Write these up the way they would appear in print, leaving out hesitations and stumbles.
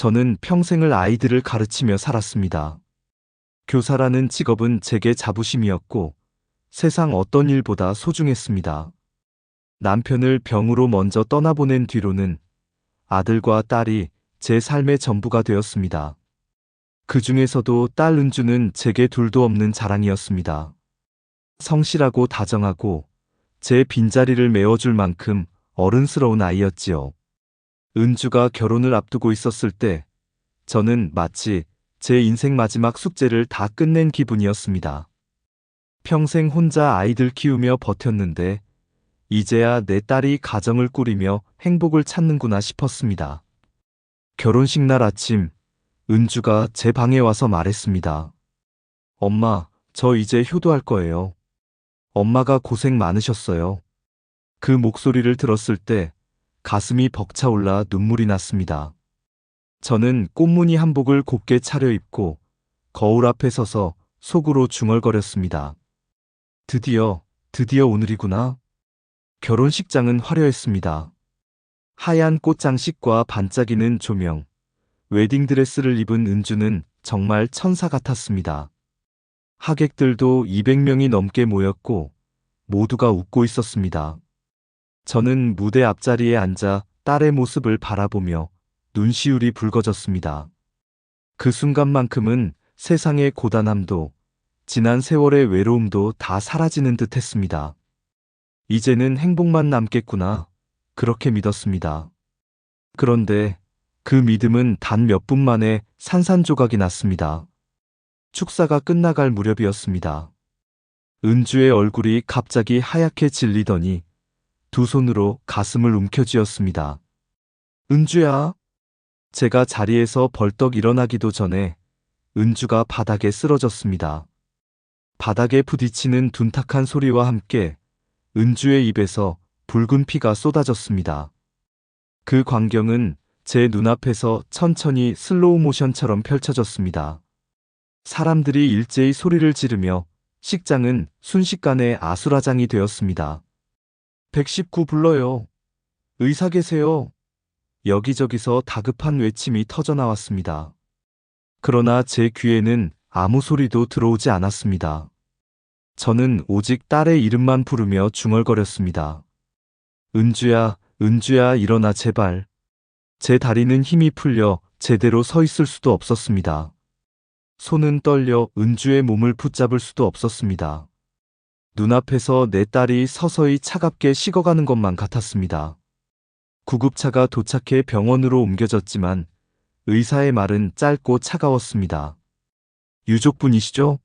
저는 평생을 아이들을 가르치며 살았습니다. 교사라는 직업은 제게 자부심이었고 세상 어떤 일보다 소중했습니다. 남편을 병으로 먼저 떠나보낸 뒤로는 아들과 딸이 제 삶의 전부가 되었습니다. 그 중에서도 딸 은주는 제게 둘도 없는 자랑이었습니다. 성실하고 다정하고 제 빈자리를 메워줄 만큼 어른스러운 아이였지요. 은주가 결혼을 앞두고 있었을 때 저는 마치 제 인생 마지막 숙제를 다 끝낸 기분이었습니다. 평생 혼자 아이들 키우며 버텼는데 이제야 내 딸이 가정을 꾸리며 행복을 찾는구나 싶었습니다. 결혼식 날 아침 은주가 제 방에 와서 말했습니다. 엄마, 저 이제 효도할 거예요. 엄마가 고생 많으셨어요. 그 목소리를 들었을 때 가슴이 벅차올라 눈물이 났습니다. 저는 꽃무늬 한복을 곱게 차려입고 거울 앞에 서서 속으로 중얼거렸습니다. 드디어 오늘이구나. 결혼식장은 화려했습니다. 하얀 꽃장식과 반짝이는 조명, 웨딩드레스를 입은 은주는 정말 천사 같았습니다. 하객들도 200명이 넘게 모였고 모두가 웃고 있었습니다. 저는 무대 앞자리에 앉아 딸의 모습을 바라보며 눈시울이 붉어졌습니다. 그 순간만큼은 세상의 고단함도 지난 세월의 외로움도 다 사라지는 듯 했습니다. 이제는 행복만 남겠구나, 그렇게 믿었습니다. 그런데 그 믿음은 단 몇 분 만에 산산조각이 났습니다. 축사가 끝나갈 무렵이었습니다. 은주의 얼굴이 갑자기 하얗게 질리더니 두 손으로 가슴을 움켜쥐었습니다. 은주야. 제가 자리에서 벌떡 일어나기도 전에 은주가 바닥에 쓰러졌습니다. 바닥에 부딪히는 둔탁한 소리와 함께 은주의 입에서 붉은 피가 쏟아졌습니다. 그 광경은 제 눈앞에서 천천히 슬로우 모션처럼 펼쳐졌습니다. 사람들이 일제히 소리를 지르며 식장은 순식간에 아수라장이 되었습니다. 119 불러요. 의사 계세요. 여기저기서 다급한 외침이 터져나왔습니다. 그러나 제 귀에는 아무 소리도 들어오지 않았습니다. 저는 오직 딸의 이름만 부르며 중얼거렸습니다. 은주야, 은주야, 일어나 제발. 제 다리는 힘이 풀려 제대로 서 있을 수도 없었습니다. 손은 떨려 은주의 몸을 붙잡을 수도 없었습니다. 눈앞에서 내 딸이 서서히 차갑게 식어가는 것만 같았습니다. 구급차가 도착해 병원으로 옮겨졌지만 의사의 말은 짧고 차가웠습니다. 유족분이시죠?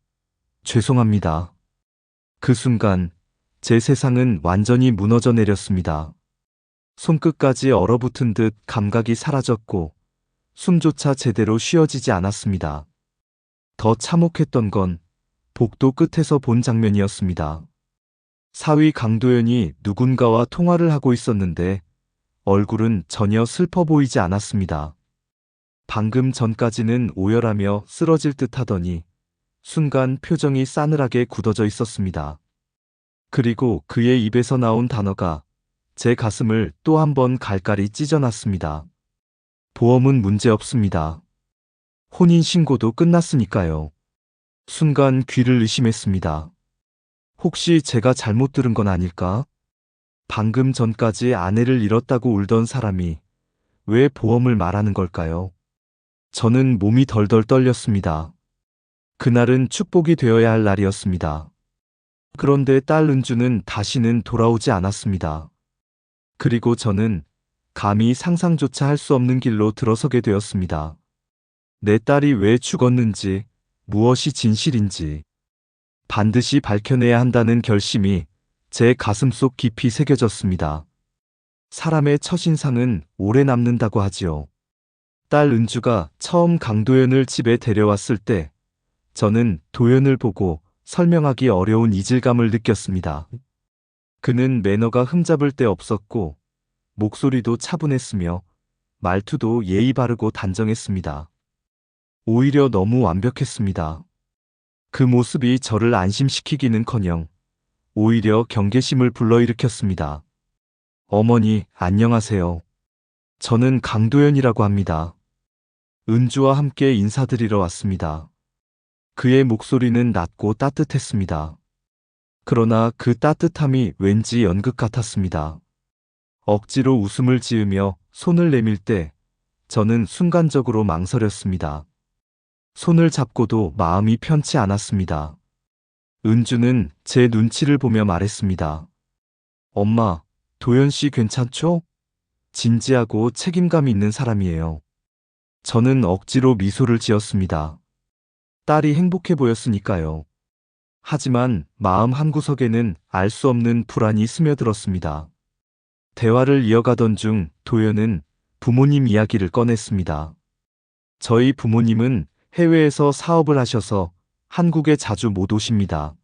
죄송합니다. 그 순간 제 세상은 완전히 무너져 내렸습니다. 손끝까지 얼어붙은 듯 감각이 사라졌고 숨조차 제대로 쉬어지지 않았습니다. 더 참혹했던 건 복도 끝에서 본 장면이었습니다. 사위 강도연이 누군가와 통화를 하고 있었는데 얼굴은 전혀 슬퍼 보이지 않았습니다. 방금 전까지는 오열하며 쓰러질 듯 하더니 순간 표정이 싸늘하게 굳어져 있었습니다. 그리고 그의 입에서 나온 단어가 제 가슴을 또 한 번 갈갈이 찢어놨습니다. 보험은 문제 없습니다. 혼인신고도 끝났으니까요. 순간 귀를 의심했습니다. 혹시 제가 잘못 들은 건 아닐까? 방금 전까지 아내를 잃었다고 울던 사람이 왜 보험을 말하는 걸까요? 저는 몸이 덜덜 떨렸습니다. 그날은 축복이 되어야 할 날이었습니다. 그런데 딸 은주는 다시는 돌아오지 않았습니다. 그리고 저는 감히 상상조차 할 수 없는 길로 들어서게 되었습니다. 내 딸이 왜 죽었는지, 무엇이 진실인지 반드시 밝혀내야 한다는 결심이 제 가슴속 깊이 새겨졌습니다. 사람의 첫인상은 오래 남는다고 하지요. 딸 은주가 처음 강도연을 집에 데려왔을 때 저는 도연을 보고 설명하기 어려운 이질감을 느꼈습니다. 그는 매너가 흠잡을 데 없었고 목소리도 차분했으며 말투도 예의 바르고 단정했습니다. 오히려 너무 완벽했습니다. 그 모습이 저를 안심시키기는커녕 오히려 경계심을 불러일으켰습니다. 어머니, 안녕하세요. 저는 강도연이라고 합니다. 은주와 함께 인사드리러 왔습니다. 그의 목소리는 낮고 따뜻했습니다. 그러나 그 따뜻함이 왠지 연극 같았습니다. 억지로 웃음을 지으며 손을 내밀 때 저는 순간적으로 망설였습니다. 손을 잡고도 마음이 편치 않았습니다. 은주는 제 눈치를 보며 말했습니다. 엄마, 도연 씨 괜찮죠? 진지하고 책임감 있는 사람이에요. 저는 억지로 미소를 지었습니다. 딸이 행복해 보였으니까요. 하지만 마음 한구석에는 알 수 없는 불안이 스며들었습니다. 대화를 이어가던 중 도연은 부모님 이야기를 꺼냈습니다. 저희 부모님은 해외에서 사업을 하셔서 한국에 자주 못 오십니다.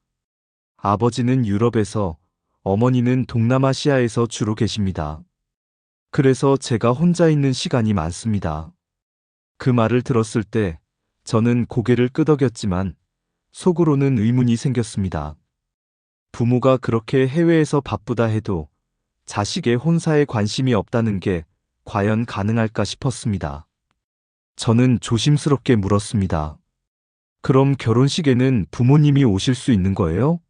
아버지는 유럽에서, 어머니는 동남아시아에서 주로 계십니다. 그래서 제가 혼자 있는 시간이 많습니다. 그 말을 들었을 때 저는 고개를 끄덕였지만 속으로는 의문이 생겼습니다. 부모가 그렇게 해외에서 바쁘다 해도 자식의 혼사에 관심이 없다는 게 과연 가능할까 싶었습니다. 저는 조심스럽게 물었습니다. 그럼 결혼식에는 부모님이 오실 수 있는 거예요?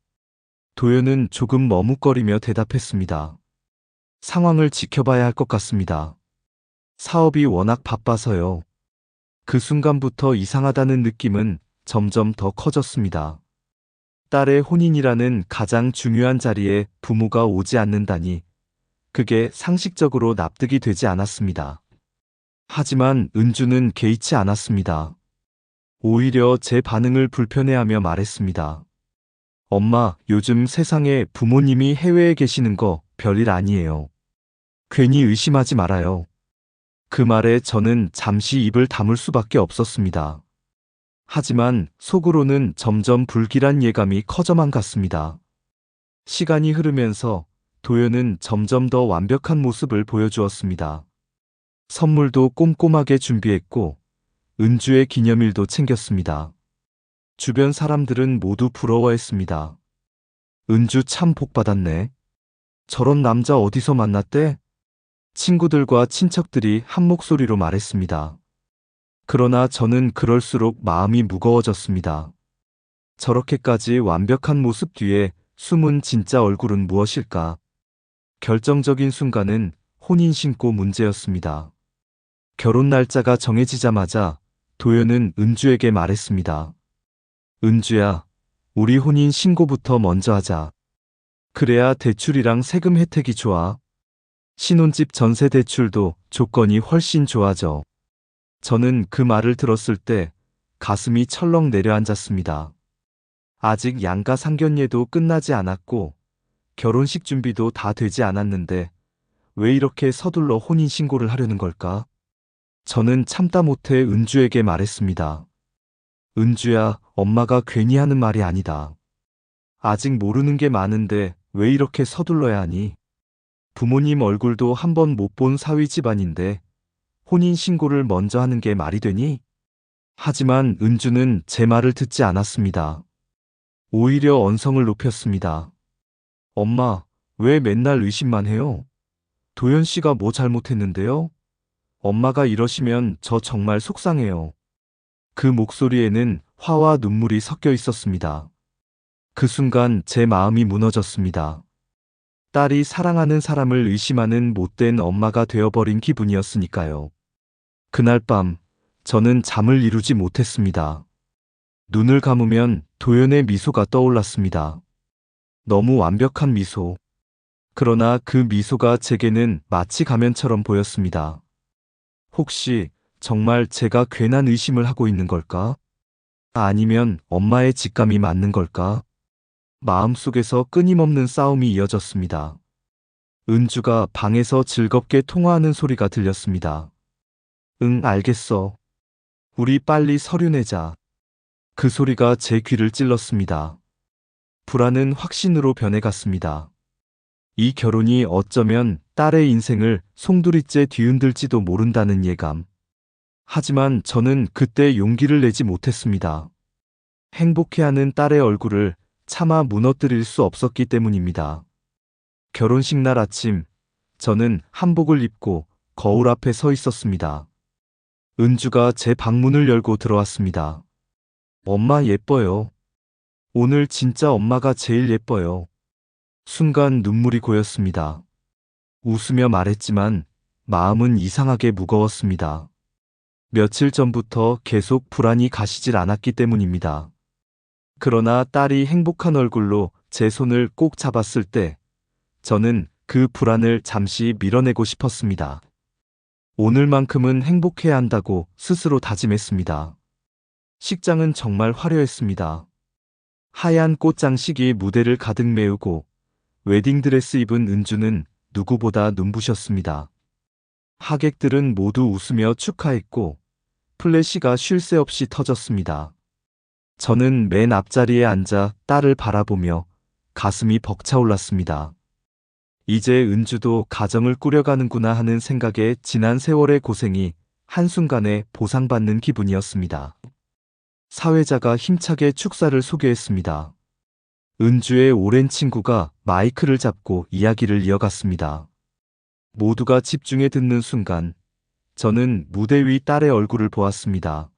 도연은 조금 머뭇거리며 대답했습니다. 상황을 지켜봐야 할 것 같습니다. 사업이 워낙 바빠서요. 그 순간부터 이상하다는 느낌은 점점 더 커졌습니다. 딸의 혼인이라는 가장 중요한 자리에 부모가 오지 않는다니 그게 상식적으로 납득이 되지 않았습니다. 하지만 은주는 개의치 않았습니다. 오히려 제 반응을 불편해하며 말했습니다. 엄마, 요즘 세상에 부모님이 해외에 계시는 거 별일 아니에요. 괜히 의심하지 말아요. 그 말에 저는 잠시 입을 다물 수밖에 없었습니다. 하지만 속으로는 점점 불길한 예감이 커져만 갔습니다. 시간이 흐르면서 도연은 점점 더 완벽한 모습을 보여주었습니다. 선물도 꼼꼼하게 준비했고 은주의 기념일도 챙겼습니다. 주변 사람들은 모두 부러워했습니다. 은주 참 복받았네. 저런 남자 어디서 만났대? 친구들과 친척들이 한 목소리로 말했습니다. 그러나 저는 그럴수록 마음이 무거워졌습니다. 저렇게까지 완벽한 모습 뒤에 숨은 진짜 얼굴은 무엇일까? 결정적인 순간은 혼인신고 문제였습니다. 결혼 날짜가 정해지자마자 도연은 은주에게 말했습니다. 은주야, 우리 혼인 신고부터 먼저 하자. 그래야 대출이랑 세금 혜택이 좋아. 신혼집 전세 대출도 조건이 훨씬 좋아져. 저는 그 말을 들었을 때 가슴이 철렁 내려앉았습니다. 아직 양가 상견례도 끝나지 않았고 결혼식 준비도 다 되지 않았는데 왜 이렇게 서둘러 혼인신고를 하려는 걸까? 저는 참다 못해 은주에게 말했습니다. 은주야, 엄마가 괜히 하는 말이 아니다. 아직 모르는 게 많은데 왜 이렇게 서둘러야 하니? 부모님 얼굴도 한 번 못 본 사위 집안인데 혼인신고를 먼저 하는 게 말이 되니? 하지만 은주는 제 말을 듣지 않았습니다. 오히려 언성을 높였습니다. 엄마, 왜 맨날 의심만 해요? 도연 씨가 뭐 잘못했는데요? 엄마가 이러시면 저 정말 속상해요. 그 목소리에는 화와 눈물이 섞여 있었습니다. 그 순간 제 마음이 무너졌습니다. 딸이 사랑하는 사람을 의심하는 못된 엄마가 되어버린 기분이었으니까요. 그날 밤, 저는 잠을 이루지 못했습니다. 눈을 감으면 도연의 미소가 떠올랐습니다. 너무 완벽한 미소. 그러나 그 미소가 제게는 마치 가면처럼 보였습니다. 혹시 정말 제가 괜한 의심을 하고 있는 걸까? 아니면 엄마의 직감이 맞는 걸까? 마음속에서 끊임없는 싸움이 이어졌습니다. 은주가 방에서 즐겁게 통화하는 소리가 들렸습니다. 응, 알겠어. 우리 빨리 서류 내자. 그 소리가 제 귀를 찔렀습니다. 불안은 확신으로 변해갔습니다. 이 결혼이 어쩌면 딸의 인생을 송두리째 뒤흔들지도 모른다는 예감. 하지만 저는 그때 용기를 내지 못했습니다. 행복해하는 딸의 얼굴을 차마 무너뜨릴 수 없었기 때문입니다. 결혼식 날 아침, 저는 한복을 입고 거울 앞에 서 있었습니다. 은주가 제 방문을 열고 들어왔습니다. 엄마 예뻐요. 오늘 진짜 엄마가 제일 예뻐요. 순간 눈물이 고였습니다. 웃으며 말했지만 마음은 이상하게 무거웠습니다. 며칠 전부터 계속 불안이 가시질 않았기 때문입니다. 그러나 딸이 행복한 얼굴로 제 손을 꼭 잡았을 때 저는 그 불안을 잠시 밀어내고 싶었습니다. 오늘만큼은 행복해야 한다고 스스로 다짐했습니다. 식장은 정말 화려했습니다. 하얀 꽃장식이 무대를 가득 메우고 웨딩드레스 입은 은주는 누구보다 눈부셨습니다. 하객들은 모두 웃으며 축하했고 플래시가 쉴 새 없이 터졌습니다. 저는 맨 앞자리에 앉아 딸을 바라보며 가슴이 벅차올랐습니다. 이제 은주도 가정을 꾸려가는구나 하는 생각에 지난 세월의 고생이 한순간에 보상받는 기분이었습니다. 사회자가 힘차게 축사를 소개했습니다. 은주의 오랜 친구가 마이크를 잡고 이야기를 이어갔습니다. 모두가 집중해 듣는 순간 저는 무대 위 딸의 얼굴을 보았습니다.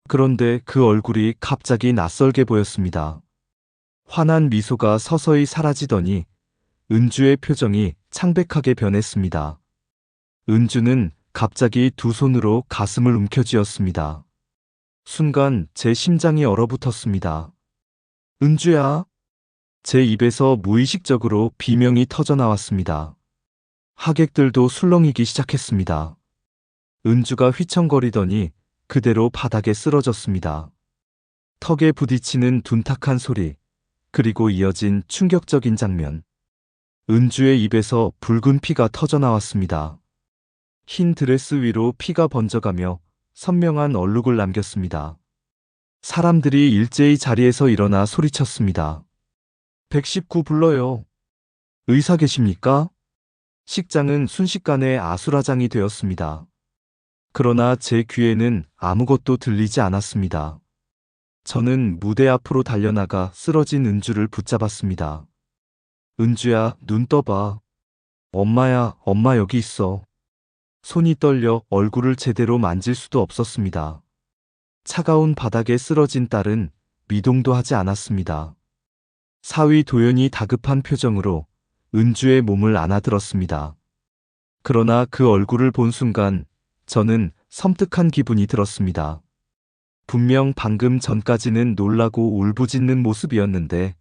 그런데 그 얼굴이 갑자기 낯설게 보였습니다. 환한 미소가 서서히 사라지더니 은주의 표정이 창백하게 변했습니다. 은주는 갑자기 두 손으로 가슴을 움켜쥐었습니다. 순간 제 심장이 얼어붙었습니다. 은주야. 제 입에서 무의식적으로 비명이 터져나왔습니다. 하객들도 술렁이기 시작했습니다. 은주가 휘청거리더니 그대로 바닥에 쓰러졌습니다. 턱에 부딪히는 둔탁한 소리, 그리고 이어진 충격적인 장면. 은주의 입에서 붉은 피가 터져나왔습니다. 흰 드레스 위로 피가 번져가며 선명한 얼룩을 남겼습니다. 사람들이 일제히 자리에서 일어나 소리쳤습니다. 119 불러요. 의사 계십니까? 식장은 순식간에 아수라장이 되었습니다. 그러나 제 귀에는 아무것도 들리지 않았습니다. 저는 무대 앞으로 달려나가 쓰러진 은주를 붙잡았습니다. 은주야, 눈 떠봐. 엄마야, 엄마 여기 있어. 손이 떨려 얼굴을 제대로 만질 수도 없었습니다. 차가운 바닥에 쓰러진 딸은 미동도 하지 않았습니다. 사위 도연이 다급한 표정으로 은주의 몸을 안아들었습니다. 그러나 그 얼굴을 본 순간 저는 섬뜩한 기분이 들었습니다. 분명 방금 전까지는 놀라고 울부짖는 모습이었는데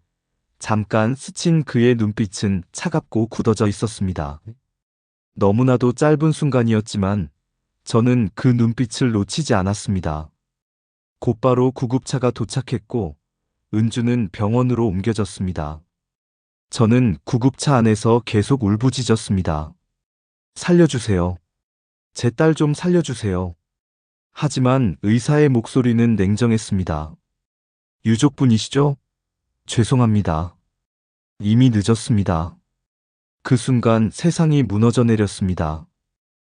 잠깐 스친 그의 눈빛은 차갑고 굳어져 있었습니다. 너무나도 짧은 순간이었지만 저는 그 눈빛을 놓치지 않았습니다. 곧바로 구급차가 도착했고 은주는 병원으로 옮겨졌습니다. 저는 구급차 안에서 계속 울부짖었습니다. 살려주세요. 제 딸 좀 살려주세요. 하지만 의사의 목소리는 냉정했습니다. 유족분이시죠? 죄송합니다. 이미 늦었습니다. 그 순간 세상이 무너져 내렸습니다.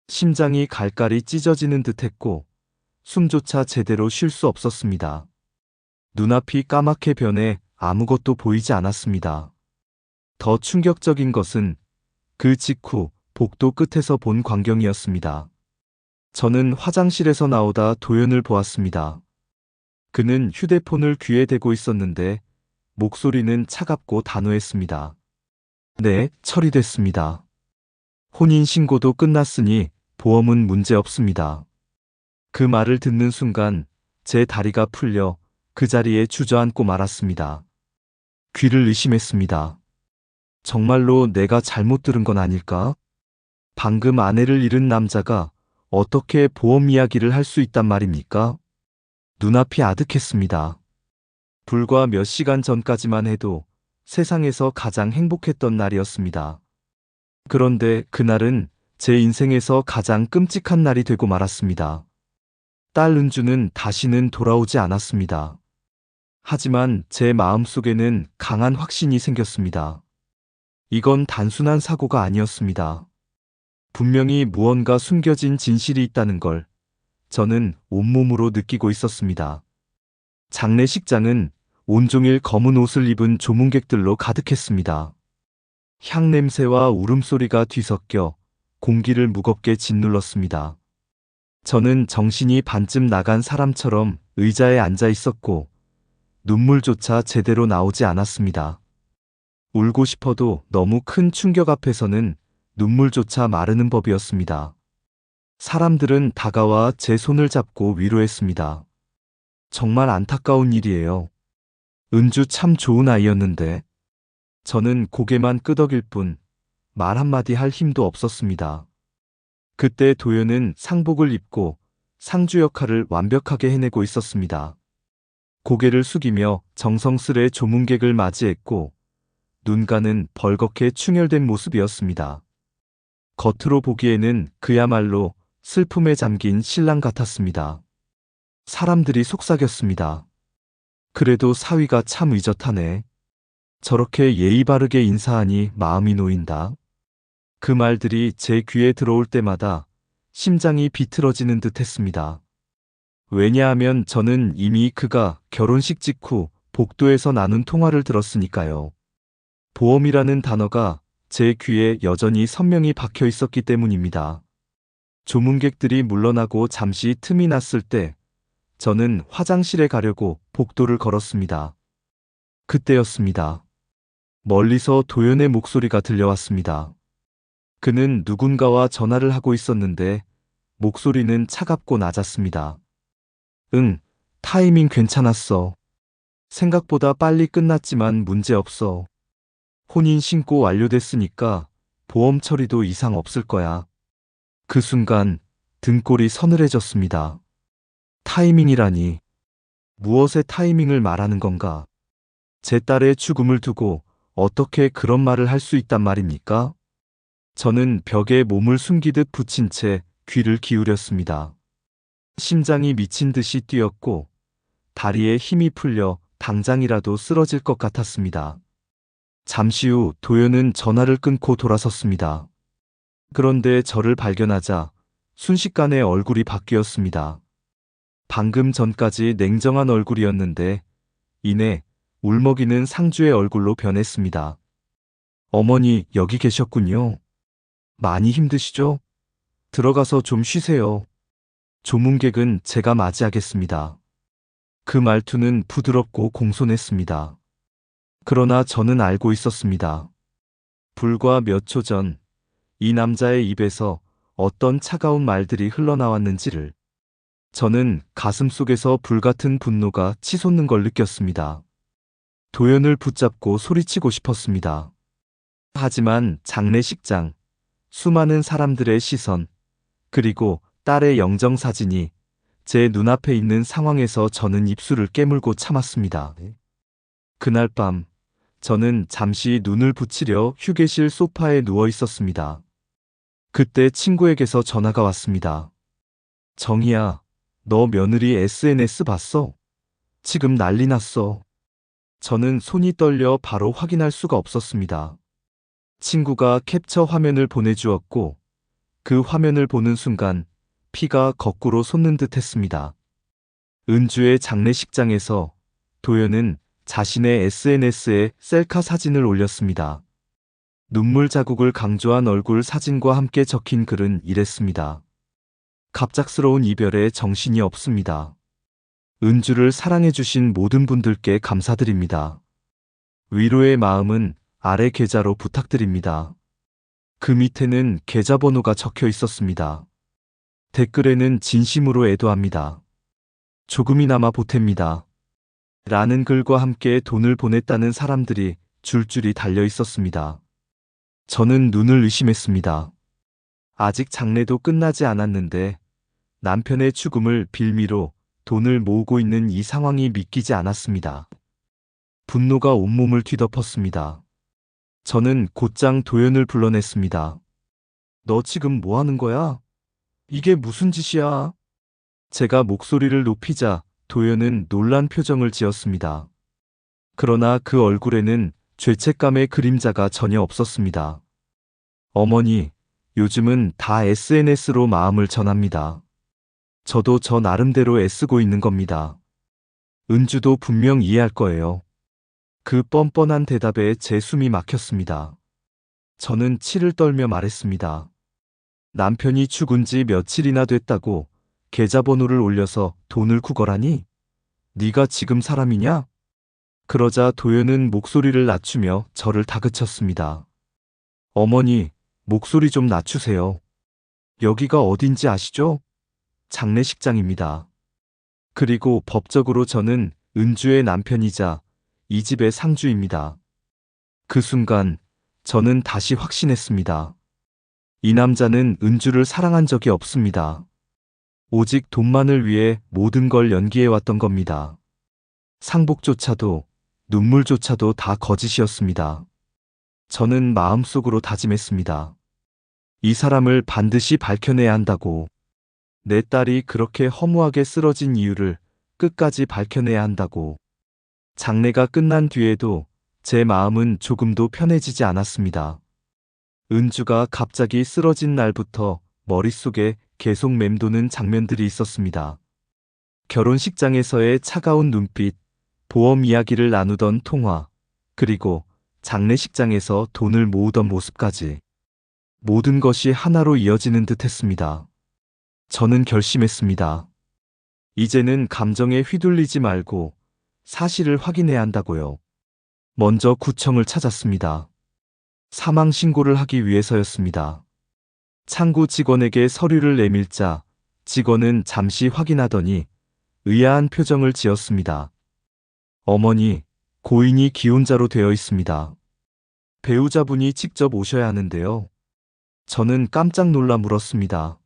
심장이 갈갈이 찢어지는 듯했고 숨조차 제대로 쉴 수 없었습니다. 눈앞이 까맣게 변해 아무것도 보이지 않았습니다. 더 충격적인 것은 그 직후 복도 끝에서 본 광경이었습니다. 저는 화장실에서 나오다 도연을 보았습니다. 그는 휴대폰을 귀에 대고 있었는데 목소리는 차갑고 단호했습니다. 네, 처리됐습니다. 혼인신고도 끝났으니 보험은 문제 없습니다. 그 말을 듣는 순간 제 다리가 풀려 그 자리에 주저앉고 말았습니다. 귀를 의심했습니다. 정말로 내가 잘못 들은 건 아닐까? 방금 아내를 잃은 남자가 어떻게 보험 이야기를 할 수 있단 말입니까? 눈앞이 아득했습니다. 불과 몇 시간 전까지만 해도 세상에서 가장 행복했던 날이었습니다. 그런데 그날은 제 인생에서 가장 끔찍한 날이 되고 말았습니다. 딸 은주는 다시는 돌아오지 않았습니다. 하지만 제 마음속에는 강한 확신이 생겼습니다. 이건 단순한 사고가 아니었습니다. 분명히 무언가 숨겨진 진실이 있다는 걸 저는 온몸으로 느끼고 있었습니다. 장례식장은 온종일 검은 옷을 입은 조문객들로 가득했습니다. 향 냄새와 울음소리가 뒤섞여 공기를 무겁게 짓눌렀습니다. 저는 정신이 반쯤 나간 사람처럼 의자에 앉아 있었고 눈물조차 제대로 나오지 않았습니다. 울고 싶어도 너무 큰 충격 앞에서는 눈물조차 마르는 법이었습니다. 사람들은 다가와 제 손을 잡고 위로했습니다. 정말 안타까운 일이에요. 은주 참 좋은 아이였는데. 저는 고개만 끄덕일 뿐 말 한마디 할 힘도 없었습니다. 그때 도연은 상복을 입고 상주 역할을 완벽하게 해내고 있었습니다. 고개를 숙이며 정성스레 조문객을 맞이했고 눈가는 벌겋게 충혈된 모습이었습니다. 겉으로 보기에는 그야말로 슬픔에 잠긴 신랑 같았습니다. 사람들이 속삭였습니다. 그래도 사위가 참 의젓하네. 저렇게 예의 바르게 인사하니 마음이 놓인다. 그 말들이 제 귀에 들어올 때마다 심장이 비틀어지는 듯 했습니다. 왜냐하면 저는 이미 그가 결혼식 직후 복도에서 나눈 통화를 들었으니까요. 보험이라는 단어가 제 귀에 여전히 선명히 박혀 있었기 때문입니다. 조문객들이 물러나고 잠시 틈이 났을 때 저는 화장실에 가려고 복도를 걸었습니다. 그때였습니다. 멀리서 도연의 목소리가 들려왔습니다. 그는 누군가와 전화를 하고 있었는데 목소리는 차갑고 낮았습니다. 응, 타이밍 괜찮았어. 생각보다 빨리 끝났지만 문제없어. 혼인 신고 완료됐으니까 보험 처리도 이상 없을 거야. 그 순간 등골이 서늘해졌습니다. 타이밍이라니. 무엇의 타이밍을 말하는 건가? 제 딸의 죽음을 두고 어떻게 그런 말을 할 수 있단 말입니까? 저는 벽에 몸을 숨기듯 붙인 채 귀를 기울였습니다. 심장이 미친 듯이 뛰었고 다리에 힘이 풀려 당장이라도 쓰러질 것 같았습니다. 잠시 후 도연은 전화를 끊고 돌아섰습니다. 그런데 저를 발견하자 순식간에 얼굴이 바뀌었습니다. 방금 전까지 냉정한 얼굴이었는데 이내 울먹이는 상주의 얼굴로 변했습니다. 어머니, 여기 계셨군요. 많이 힘드시죠? 들어가서 좀 쉬세요. 조문객은 제가 맞이하겠습니다. 그 말투는 부드럽고 공손했습니다. 그러나 저는 알고 있었습니다. 불과 몇 초 전 이 남자의 입에서 어떤 차가운 말들이 흘러나왔는지를. 저는 가슴속에서 불같은 분노가 치솟는 걸 느꼈습니다. 도연을 붙잡고 소리치고 싶었습니다. 하지만 장례식장, 수많은 사람들의 시선, 그리고 딸의 영정사진이 제 눈앞에 있는 상황에서 저는 입술을 깨물고 참았습니다. 그날 밤, 저는 잠시 눈을 붙이려 휴게실 소파에 누워 있었습니다. 그때 친구에게서 전화가 왔습니다. 정희야, 너 며느리 SNS 봤어? 지금 난리 났어. 저는 손이 떨려 바로 확인할 수가 없었습니다. 친구가 캡처 화면을 보내주었고 그 화면을 보는 순간 피가 거꾸로 솟는 듯 했습니다. 은주의 장례식장에서 도연은 자신의 SNS에 셀카 사진을 올렸습니다. 눈물 자국을 강조한 얼굴 사진과 함께 적힌 글은 이랬습니다. 갑작스러운 이별에 정신이 없습니다. 은주를 사랑해주신 모든 분들께 감사드립니다. 위로의 마음은 아래 계좌로 부탁드립니다. 그 밑에는 계좌번호가 적혀 있었습니다. 댓글에는 진심으로 애도합니다. 조금이나마 보탭니다. 라는 글과 함께 돈을 보냈다는 사람들이 줄줄이 달려 있었습니다. 저는 눈을 의심했습니다. 아직 장례도 끝나지 않았는데 남편의 죽음을 빌미로 돈을 모으고 있는 이 상황이 믿기지 않았습니다. 분노가 온몸을 뒤덮었습니다. 저는 곧장 도연을 불러냈습니다. 너 지금 뭐 하는 거야? 이게 무슨 짓이야? 제가 목소리를 높이자 도연은 놀란 표정을 지었습니다. 그러나 그 얼굴에는 죄책감의 그림자가 전혀 없었습니다. 어머니, 요즘은 다 SNS로 마음을 전합니다. 저도 저 나름대로 애쓰고 있는 겁니다. 은주도 분명 이해할 거예요. 그 뻔뻔한 대답에 제 숨이 막혔습니다. 저는 치를 떨며 말했습니다. 남편이 죽은 지 며칠이나 됐다고 계좌번호를 올려서 돈을 구걸하니? 네가 지금 사람이냐? 그러자 도연은 목소리를 낮추며 저를 다그쳤습니다. 어머니, 목소리 좀 낮추세요. 여기가 어딘지 아시죠? 장례식장입니다. 그리고 법적으로 저는 은주의 남편이자 이 집의 상주입니다. 그 순간 저는 다시 확신했습니다. 이 남자는 은주를 사랑한 적이 없습니다. 오직 돈만을 위해 모든 걸 연기해왔던 겁니다. 상복조차도 눈물조차도 다 거짓이었습니다. 저는 마음속으로 다짐했습니다. 이 사람을 반드시 밝혀내야 한다고. 내 딸이 그렇게 허무하게 쓰러진 이유를 끝까지 밝혀내야 한다고. 장례가 끝난 뒤에도 제 마음은 조금도 편해지지 않았습니다. 은주가 갑자기 쓰러진 날부터 머릿속에 계속 맴도는 장면들이 있었습니다. 결혼식장에서의 차가운 눈빛, 보험 이야기를 나누던 통화, 그리고 장례식장에서 돈을 모으던 모습까지. 모든 것이 하나로 이어지는 듯 했습니다. 저는 결심했습니다. 이제는 감정에 휘둘리지 말고 사실을 확인해야 한다고요. 먼저 구청을 찾았습니다. 사망 신고를 하기 위해서였습니다. 창구 직원에게 서류를 내밀자 직원은 잠시 확인하더니 의아한 표정을 지었습니다. 어머니, 고인이 기혼자로 되어 있습니다. 배우자분이 직접 오셔야 하는데요. 저는 깜짝 놀라 물었습니다.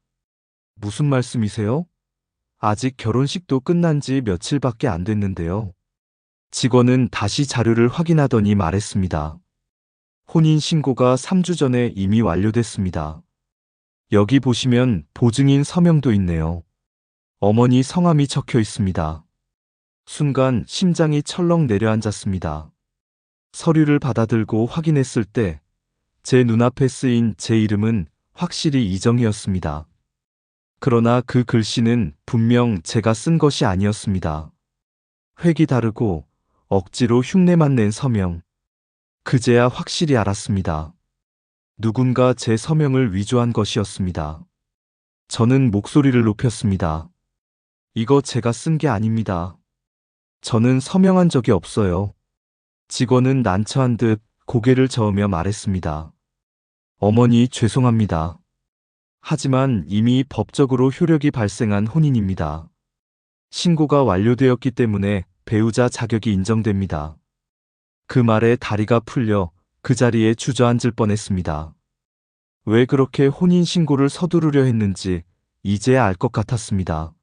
무슨 말씀이세요? 아직 결혼식도 끝난 지 며칠밖에 안 됐는데요. 직원은 다시 자료를 확인하더니 말했습니다. 혼인신고가 3주 전에 이미 완료됐습니다. 여기 보시면 보증인 서명도 있네요. 어머니 성함이 적혀 있습니다. 순간 심장이 철렁 내려앉았습니다. 서류를 받아들고 확인했을 때 제 눈앞에 쓰인 제 이름은 확실히 이정희였습니다. 그러나 그 글씨는 분명 제가 쓴 것이 아니었습니다. 획이 다르고 억지로 흉내만 낸 서명. 그제야 확실히 알았습니다. 누군가 제 서명을 위조한 것이었습니다. 저는 목소리를 높였습니다. 이거 제가 쓴 게 아닙니다. 저는 서명한 적이 없어요. 직원은 난처한 듯 고개를 저으며 말했습니다. 어머니 죄송합니다. 하지만 이미 법적으로 효력이 발생한 혼인입니다. 신고가 완료되었기 때문에 배우자 자격이 인정됩니다. 그 말에 다리가 풀려 그 자리에 주저앉을 뻔했습니다. 왜 그렇게 혼인신고를 서두르려 했는지 이제야 알 것 같았습니다.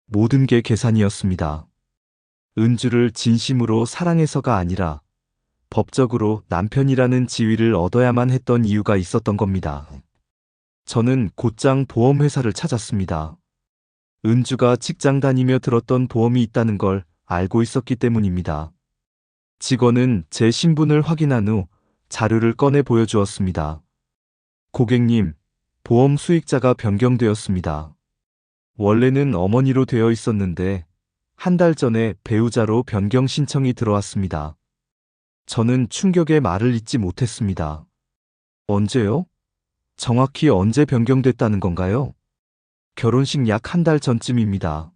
모든 게 계산이었습니다. 은주를 진심으로 사랑해서가 아니라 법적으로 남편이라는 지위를 얻어야만 했던 이유가 있었던 겁니다. 저는 곧장 보험회사를 찾았습니다. 은주가 직장 다니며 들었던 보험이 있다는 걸 알고 있었기 때문입니다. 직원은 제 신분을 확인한 후 자료를 꺼내 보여주었습니다. 고객님, 보험 수익자가 변경되었습니다. 원래는 어머니로 되어 있었는데 한 달 전에 배우자로 변경 신청이 들어왔습니다. 저는 충격의 말을 잇지 못했습니다. 언제요? 정확히 언제 변경됐다는 건가요? 결혼식 약 한 달 전쯤입니다.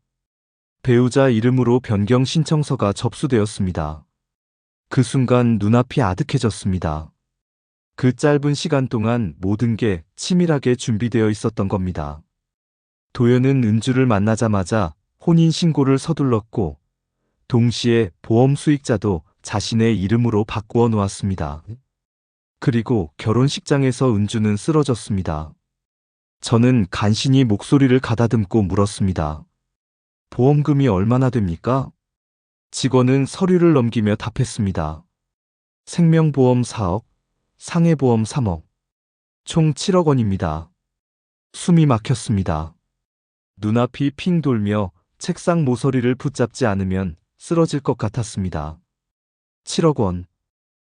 배우자 이름으로 변경 신청서가 접수되었습니다. 그 순간 눈앞이 아득해졌습니다. 그 짧은 시간 동안 모든 게 치밀하게 준비되어 있었던 겁니다. 도연은 은주를 만나자마자 혼인신고를 서둘렀고 동시에 보험 수익자도 자신의 이름으로 바꾸어 놓았습니다. 그리고 결혼식장에서 은주는 쓰러졌습니다. 저는 간신히 목소리를 가다듬고 물었습니다. 보험금이 얼마나 됩니까? 직원은 서류를 넘기며 답했습니다. 생명보험 4억, 상해보험 3억, 총 7억 원입니다. 숨이 막혔습니다. 눈앞이 핑 돌며 책상 모서리를 붙잡지 않으면 쓰러질 것 같았습니다. 7억 원.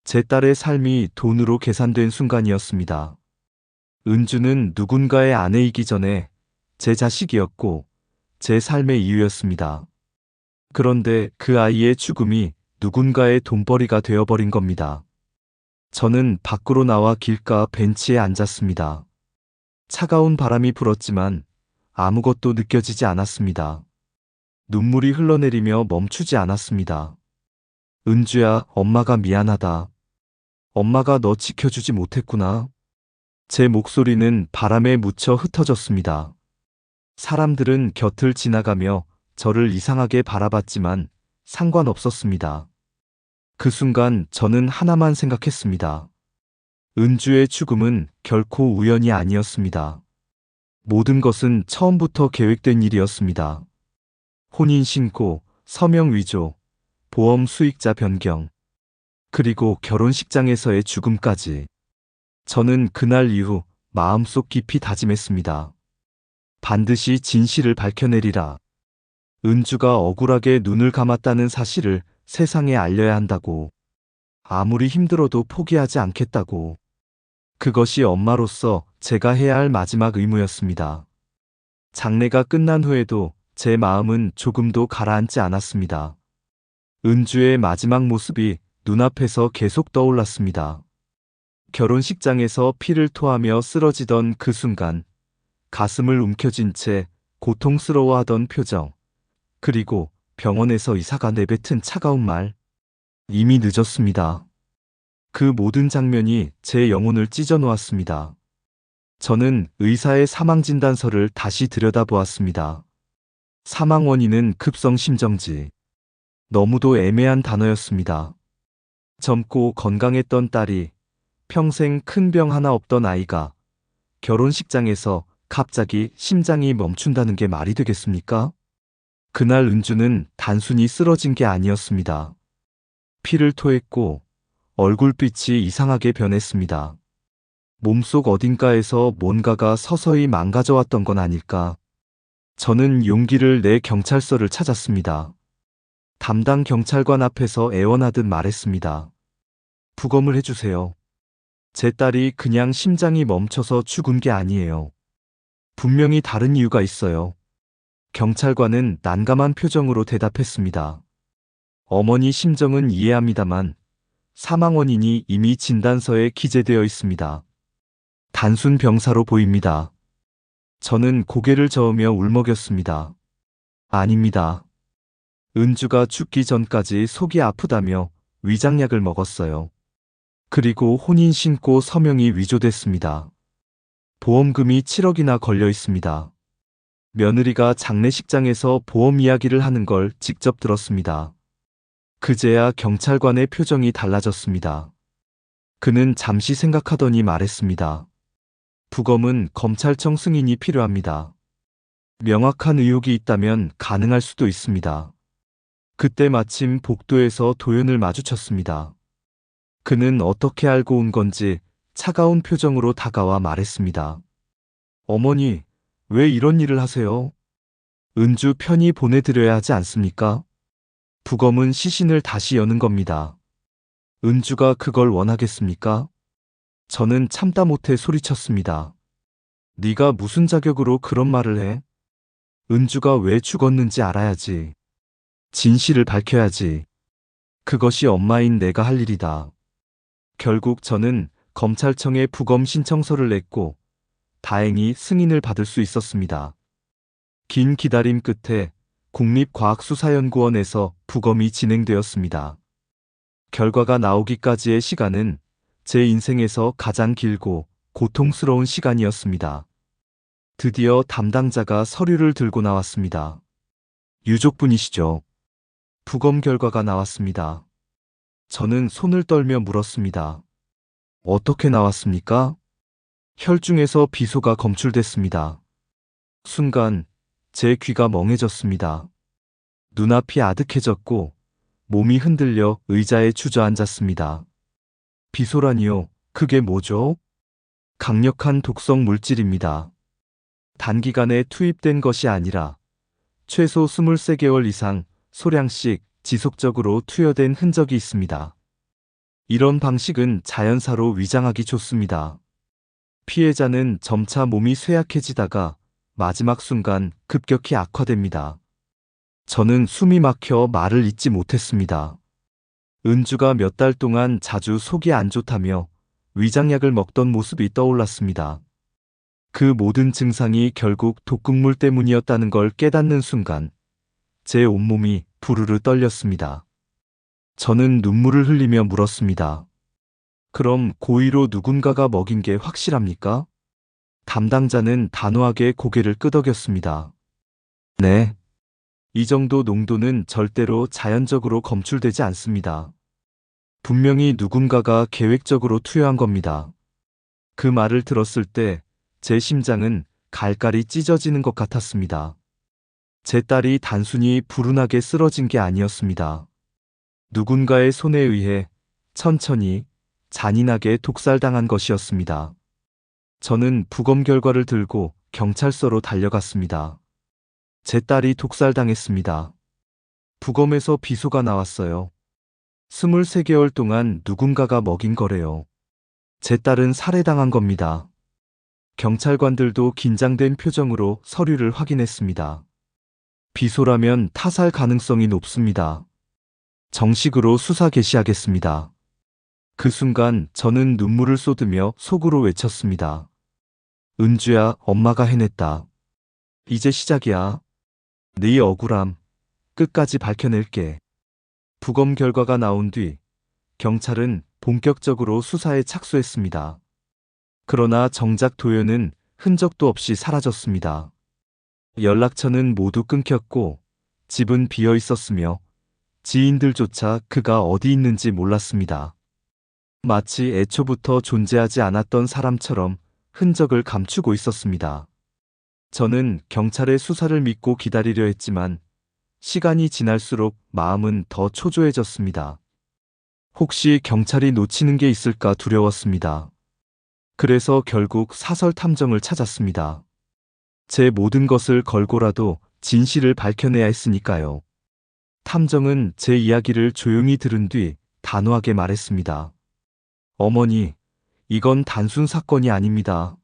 제 딸의 삶이 돈으로 계산된 순간이었습니다. 은주는 누군가의 아내이기 전에 제 자식이었고 제 삶의 이유였습니다. 그런데 그 아이의 죽음이 누군가의 돈벌이가 되어버린 겁니다. 저는 밖으로 나와 길가 벤치에 앉았습니다. 차가운 바람이 불었지만 아무것도 느껴지지 않았습니다. 눈물이 흘러내리며 멈추지 않았습니다. 은주야, 엄마가 미안하다. 엄마가 너 지켜주지 못했구나. 제 목소리는 바람에 묻혀 흩어졌습니다. 사람들은 곁을 지나가며 저를 이상하게 바라봤지만 상관없었습니다. 그 순간 저는 하나만 생각했습니다. 은주의 죽음은 결코 우연이 아니었습니다. 모든 것은 처음부터 계획된 일이었습니다. 혼인신고, 서명 위조, 보험 수익자 변경, 그리고 결혼식장에서의 죽음까지. 저는 그날 이후 마음속 깊이 다짐했습니다. 반드시 진실을 밝혀내리라. 은주가 억울하게 눈을 감았다는 사실을 세상에 알려야 한다고. 아무리 힘들어도 포기하지 않겠다고. 그것이 엄마로서 제가 해야 할 마지막 의무였습니다. 장례가 끝난 후에도 제 마음은 조금도 가라앉지 않았습니다. 은주의 마지막 모습이 눈앞에서 계속 떠올랐습니다. 결혼식장에서 피를 토하며 쓰러지던 그 순간, 가슴을 움켜쥔 채 고통스러워하던 표정, 그리고 병원에서 의사가 내뱉은 차가운 말. 이미 늦었습니다. 그 모든 장면이 제 영혼을 찢어놓았습니다. 저는 의사의 사망진단서를 다시 들여다보았습니다. 사망 원인은 급성심정지. 너무도 애매한 단어였습니다. 젊고 건강했던 딸이, 평생 큰 병 하나 없던 아이가 결혼식장에서 갑자기 심장이 멈춘다는 게 말이 되겠습니까? 그날 은주는 단순히 쓰러진 게 아니었습니다. 피를 토했고 얼굴빛이 이상하게 변했습니다. 몸속 어딘가에서 뭔가가 서서히 망가져왔던 건 아닐까. 저는 용기를 내 경찰서를 찾았습니다. 담당 경찰관 앞에서 애원하듯 말했습니다. 부검을 해주세요. 제 딸이 그냥 심장이 멈춰서 죽은 게 아니에요. 분명히 다른 이유가 있어요. 경찰관은 난감한 표정으로 대답했습니다. 어머니 심정은 이해합니다만 사망 원인이 이미 진단서에 기재되어 있습니다. 단순 병사로 보입니다. 저는 고개를 저으며 울먹였습니다. 아닙니다. 은주가 죽기 전까지 속이 아프다며 위장약을 먹었어요. 그리고 혼인신고 서명이 위조됐습니다. 보험금이 7억이나 걸려 있습니다. 며느리가 장례식장에서 보험 이야기를 하는 걸 직접 들었습니다. 그제야 경찰관의 표정이 달라졌습니다. 그는 잠시 생각하더니 말했습니다. 부검은 검찰청 승인이 필요합니다. 명확한 의혹이 있다면 가능할 수도 있습니다. 그때 마침 복도에서 도연을 마주쳤습니다. 그는 어떻게 알고 온 건지 차가운 표정으로 다가와 말했습니다. 어머니, 왜 이런 일을 하세요? 은주 편히 보내드려야 하지 않습니까? 부검은 시신을 다시 여는 겁니다. 은주가 그걸 원하겠습니까? 저는 참다 못해 소리쳤습니다. 네가 무슨 자격으로 그런 말을 해? 은주가 왜 죽었는지 알아야지. 진실을 밝혀야지. 그것이 엄마인 내가 할 일이다. 결국 저는 검찰청에 부검 신청서를 냈고 다행히 승인을 받을 수 있었습니다. 긴 기다림 끝에 국립과학수사연구원에서 부검이 진행되었습니다. 결과가 나오기까지의 시간은 제 인생에서 가장 길고 고통스러운 시간이었습니다. 드디어 담당자가 서류를 들고 나왔습니다. 유족분이시죠? 부검 결과가 나왔습니다. 저는 손을 떨며 물었습니다. 어떻게 나왔습니까? 혈중에서 비소가 검출됐습니다. 순간 제 귀가 멍해졌습니다. 눈앞이 아득해졌고 몸이 흔들려 의자에 주저앉았습니다. 비소라니요? 그게 뭐죠? 강력한 독성 물질입니다. 단기간에 투입된 것이 아니라 최소 23개월 이상 소량씩 지속적으로 투여된 흔적이 있습니다. 이런 방식은 자연사로 위장하기 좋습니다. 피해자는 점차 몸이 쇠약해지다가 마지막 순간 급격히 악화됩니다. 저는 숨이 막혀 말을 잇지 못했습니다. 은주가 몇 달 동안 자주 속이 안 좋다며 위장약을 먹던 모습이 떠올랐습니다. 그 모든 증상이 결국 독극물 때문이었다는 걸 깨닫는 순간 제 온몸이 부르르 떨렸습니다. 저는 눈물을 흘리며 물었습니다. 그럼 고의로 누군가가 먹인 게 확실합니까? 담당자는 단호하게 고개를 끄덕였습니다. 네. 이 정도 농도는 절대로 자연적으로 검출되지 않습니다. 분명히 누군가가 계획적으로 투여한 겁니다. 그 말을 들었을 때 제 심장은 갈갈이 찢어지는 것 같았습니다. 제 딸이 단순히 불운하게 쓰러진 게 아니었습니다. 누군가의 손에 의해 천천히 잔인하게 독살당한 것이었습니다. 저는 부검 결과를 들고 경찰서로 달려갔습니다. 제 딸이 독살당했습니다. 부검에서 비소가 나왔어요. 23개월 동안 누군가가 먹인 거래요. 제 딸은 살해당한 겁니다. 경찰관들도 긴장된 표정으로 서류를 확인했습니다. 비소라면 타살 가능성이 높습니다. 정식으로 수사 개시하겠습니다. 그 순간 저는 눈물을 쏟으며 속으로 외쳤습니다. 은주야, 엄마가 해냈다. 이제 시작이야. 네 억울함 끝까지 밝혀낼게. 부검 결과가 나온 뒤 경찰은 본격적으로 수사에 착수했습니다. 그러나 정작 도연은 흔적도 없이 사라졌습니다. 연락처는 모두 끊겼고 집은 비어 있었으며 지인들조차 그가 어디 있는지 몰랐습니다. 마치 애초부터 존재하지 않았던 사람처럼 흔적을 감추고 있었습니다. 저는 경찰의 수사를 믿고 기다리려 했지만 시간이 지날수록 마음은 더 초조해졌습니다. 혹시 경찰이 놓치는 게 있을까 두려웠습니다. 그래서 결국 사설 탐정을 찾았습니다. 제 모든 것을 걸고라도 진실을 밝혀내야 했으니까요. 탐정은 제 이야기를 조용히 들은 뒤 단호하게 말했습니다. 어머니, 이건 단순 사건이 아닙니다.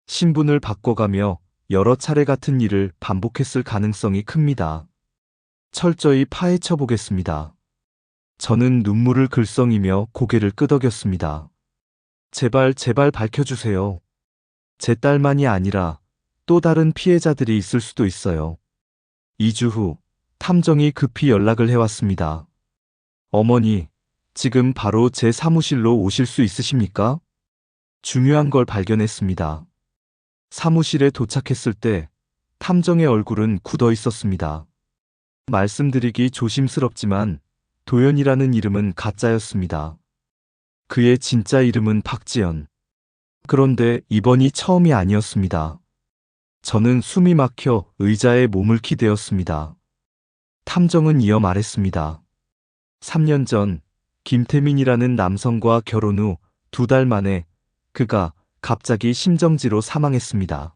신분을 바꿔가며 여러 차례 같은 일을 반복했을 가능성이 큽니다. 철저히 파헤쳐 보겠습니다. 저는 눈물을 글썽이며 고개를 끄덕였습니다. 제발 밝혀주세요. 제 딸만이 아니라 또 다른 피해자들이 있을 수도 있어요. 2주 후 탐정이 급히 연락을 해왔습니다. 어머니, 지금 바로 제 사무실로 오실 수 있으십니까? 중요한 걸 발견했습니다. 사무실에 도착했을 때 탐정의 얼굴은 굳어 있었습니다. 말씀드리기 조심스럽지만 도연이라는 이름은 가짜였습니다. 그의 진짜 이름은 박지연. 그런데 이번이 처음이 아니었습니다. 저는 숨이 막혀 의자에 몸을 기대었습니다. 탐정은 이어 말했습니다. 3년 전 김태민이라는 남성과 결혼 후 2달 만에 그가 갑자기 심정지로 사망했습니다.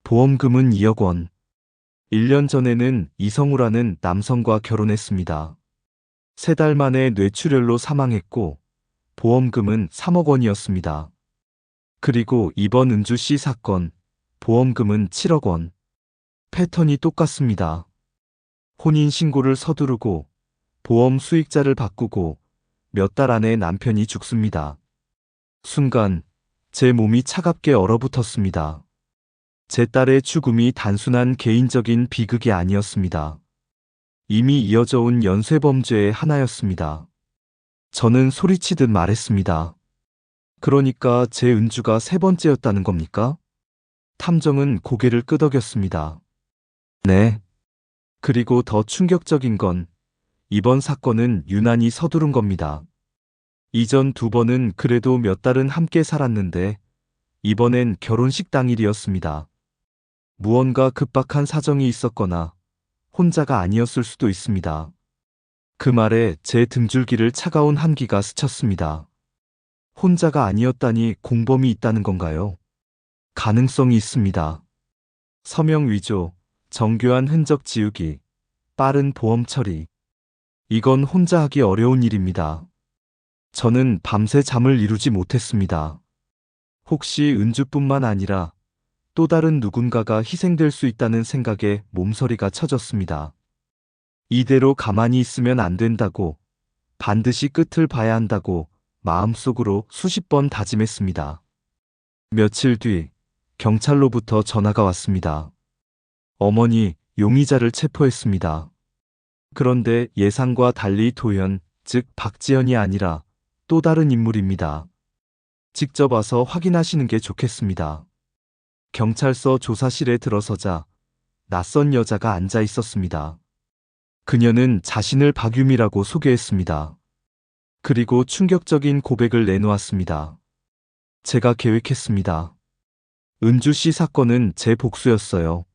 보험금은 2억 원. 1년 전에는 이성우라는 남성과 결혼했습니다. 3달 만에 뇌출혈로 사망했고 보험금은 3억 원이었습니다. 그리고 이번 은주 씨 사건, 보험금은 7억 원. 패턴이 똑같습니다. 혼인신고를 서두르고 보험 수익자를 바꾸고 몇 달 안에 남편이 죽습니다. 순간 제 몸이 차갑게 얼어붙었습니다. 제 딸의 죽음이 단순한 개인적인 비극이 아니었습니다. 이미 이어져 온 연쇄범죄의 하나였습니다. 저는 소리치듯 말했습니다. 그러니까 제 은주가 3번째였다는 겁니까? 탐정은 고개를 끄덕였습니다. 네. 그리고 더 충격적인 건 이번 사건은 유난히 서두른 겁니다. 이전 2번은 그래도 몇 달은 함께 살았는데 이번엔 결혼식 당일이었습니다. 무언가 급박한 사정이 있었거나 혼자가 아니었을 수도 있습니다. 그 말에 제 등줄기를 차가운 한기가 스쳤습니다. 혼자가 아니었다니 공범이 있다는 건가요? 가능성이 있습니다. 서명 위조, 정교한 흔적 지우기, 빠른 보험 처리. 이건 혼자 하기 어려운 일입니다. 저는 밤새 잠을 이루지 못했습니다. 혹시 은주뿐만 아니라 또 다른 누군가가 희생될 수 있다는 생각에 몸서리가 쳐졌습니다. 이대로 가만히 있으면 안 된다고, 반드시 끝을 봐야 한다고 마음속으로 수십 번 다짐했습니다. 며칠 뒤 경찰로부터 전화가 왔습니다. 어머니, 용의자를 체포했습니다. 그런데 예상과 달리 도현, 즉 박지현이 아니라 또 다른 인물입니다. 직접 와서 확인하시는 게 좋겠습니다. 경찰서 조사실에 들어서자 낯선 여자가 앉아 있었습니다. 그녀는 자신을 박유미라고 소개했습니다. 그리고 충격적인 고백을 내놓았습니다. 제가 계획했습니다. 은주 씨 사건은 제 복수였어요.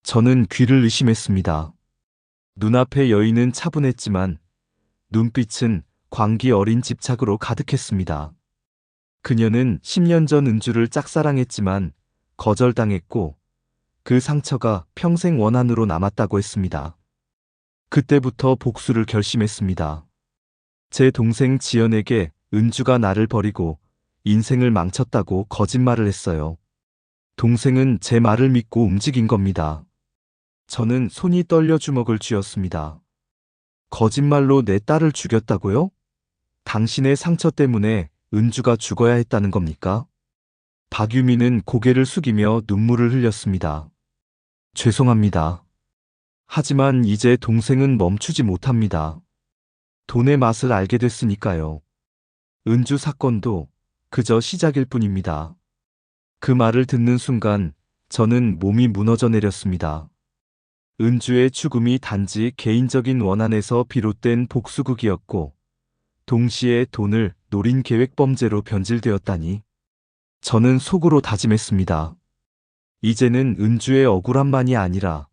저는 귀를 의심했습니다. 눈앞의 여인은 차분했지만 눈빛은 광기 어린 집착으로 가득했습니다. 그녀는 10년 전 은주를 짝사랑했지만 거절당했고 그 상처가 평생 원한으로 남았다고 했습니다. 그때부터 복수를 결심했습니다. 제 동생 지연에게 은주가 나를 버리고 인생을 망쳤다고 거짓말을 했어요. 동생은 제 말을 믿고 움직인 겁니다. 저는 손이 떨려 주먹을 쥐었습니다. 거짓말로 내 딸을 죽였다고요? 당신의 상처 때문에 은주가 죽어야 했다는 겁니까? 박유미는 고개를 숙이며 눈물을 흘렸습니다. 죄송합니다. 하지만 이제 동생은 멈추지 못합니다. 돈의 맛을 알게 됐으니까요. 은주 사건도 그저 시작일 뿐입니다. 그 말을 듣는 순간 저는 몸이 무너져 내렸습니다. 은주의 죽음이 단지 개인적인 원한에서 비롯된 복수극이었고 동시에 돈을 노린 계획범죄로 변질되었다니. 저는 속으로 다짐했습니다. 이제는 은주의 억울함만이 아니라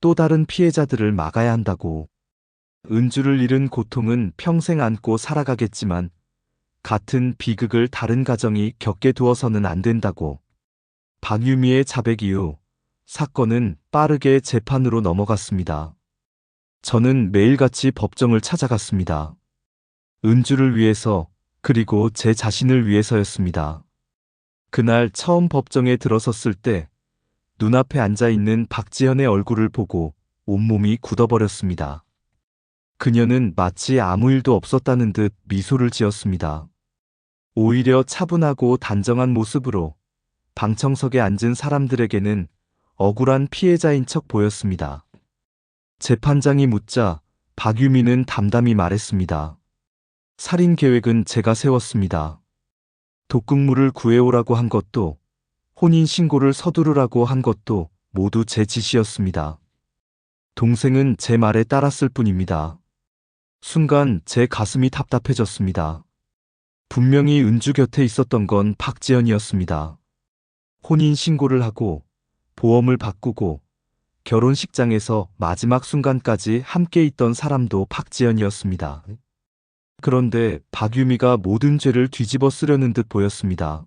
또 다른 피해자들을 막아야 한다고. 은주를 잃은 고통은 평생 안고 살아가겠지만 같은 비극을 다른 가정이 겪게 두어서는 안 된다고. 박유미의 자백 이후 사건은 빠르게 재판으로 넘어갔습니다. 저는 매일같이 법정을 찾아갔습니다. 은주를 위해서, 그리고 제 자신을 위해서였습니다. 그날 처음 법정에 들어섰을 때 눈앞에 앉아있는 박지현의 얼굴을 보고 온몸이 굳어버렸습니다. 그녀는 마치 아무 일도 없었다는 듯 미소를 지었습니다. 오히려 차분하고 단정한 모습으로 방청석에 앉은 사람들에게는 억울한 피해자인 척 보였습니다. 재판장이 묻자 박유미는 담담히 말했습니다. 살인 계획은 제가 세웠습니다. 독극물을 구해오라고 한 것도 혼인신고를 서두르라고 한 것도 모두 제 지시였습니다. 동생은 제 말에 따랐을 뿐입니다. 순간 제 가슴이 답답해졌습니다. 분명히 은주 곁에 있었던 건 박지연이었습니다. 혼인신고를 하고 보험을 바꾸고 결혼식장에서 마지막 순간까지 함께 있던 사람도 박지연이었습니다. 그런데 박유미가 모든 죄를 뒤집어 쓰려는 듯 보였습니다.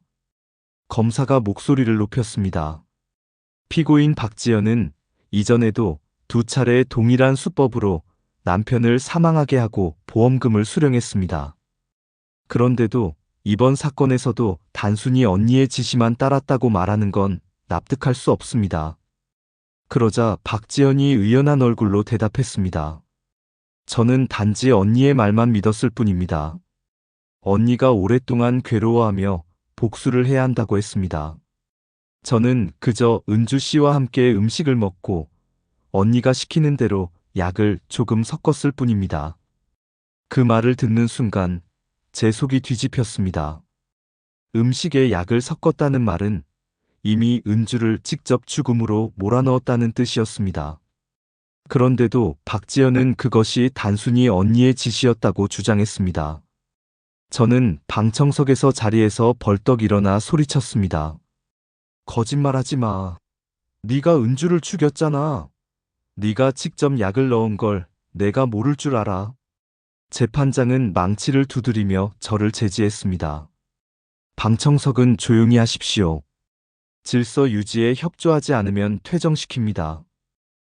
검사가 목소리를 높였습니다. 피고인 박지연은 이전에도 2차례 동일한 수법으로 남편을 사망하게 하고 보험금을 수령했습니다. 그런데도 이번 사건에서도 단순히 언니의 지시만 따랐다고 말하는 건 납득할 수 없습니다. 그러자 박지연이 의연한 얼굴로 대답했습니다. 저는 단지 언니의 말만 믿었을 뿐입니다. 언니가 오랫동안 괴로워하며 복수를 해야 한다고 했습니다. 저는 그저 은주 씨와 함께 음식을 먹고 언니가 시키는 대로 약을 조금 섞었을 뿐입니다. 그 말을 듣는 순간 제 속이 뒤집혔습니다. 음식에 약을 섞었다는 말은 이미 은주를 직접 죽음으로 몰아넣었다는 뜻이었습니다. 그런데도 박지연은 그것이 단순히 언니의 지시였다고 주장했습니다. 저는 방청석에서 자리에서 벌떡 일어나 소리쳤습니다. 거짓말하지 마. 네가 은주를 죽였잖아. 네가 직접 약을 넣은 걸 내가 모를 줄 알아. 재판장은 망치를 두드리며 저를 제지했습니다. 방청석은 조용히 하십시오. 질서 유지에 협조하지 않으면 퇴정시킵니다.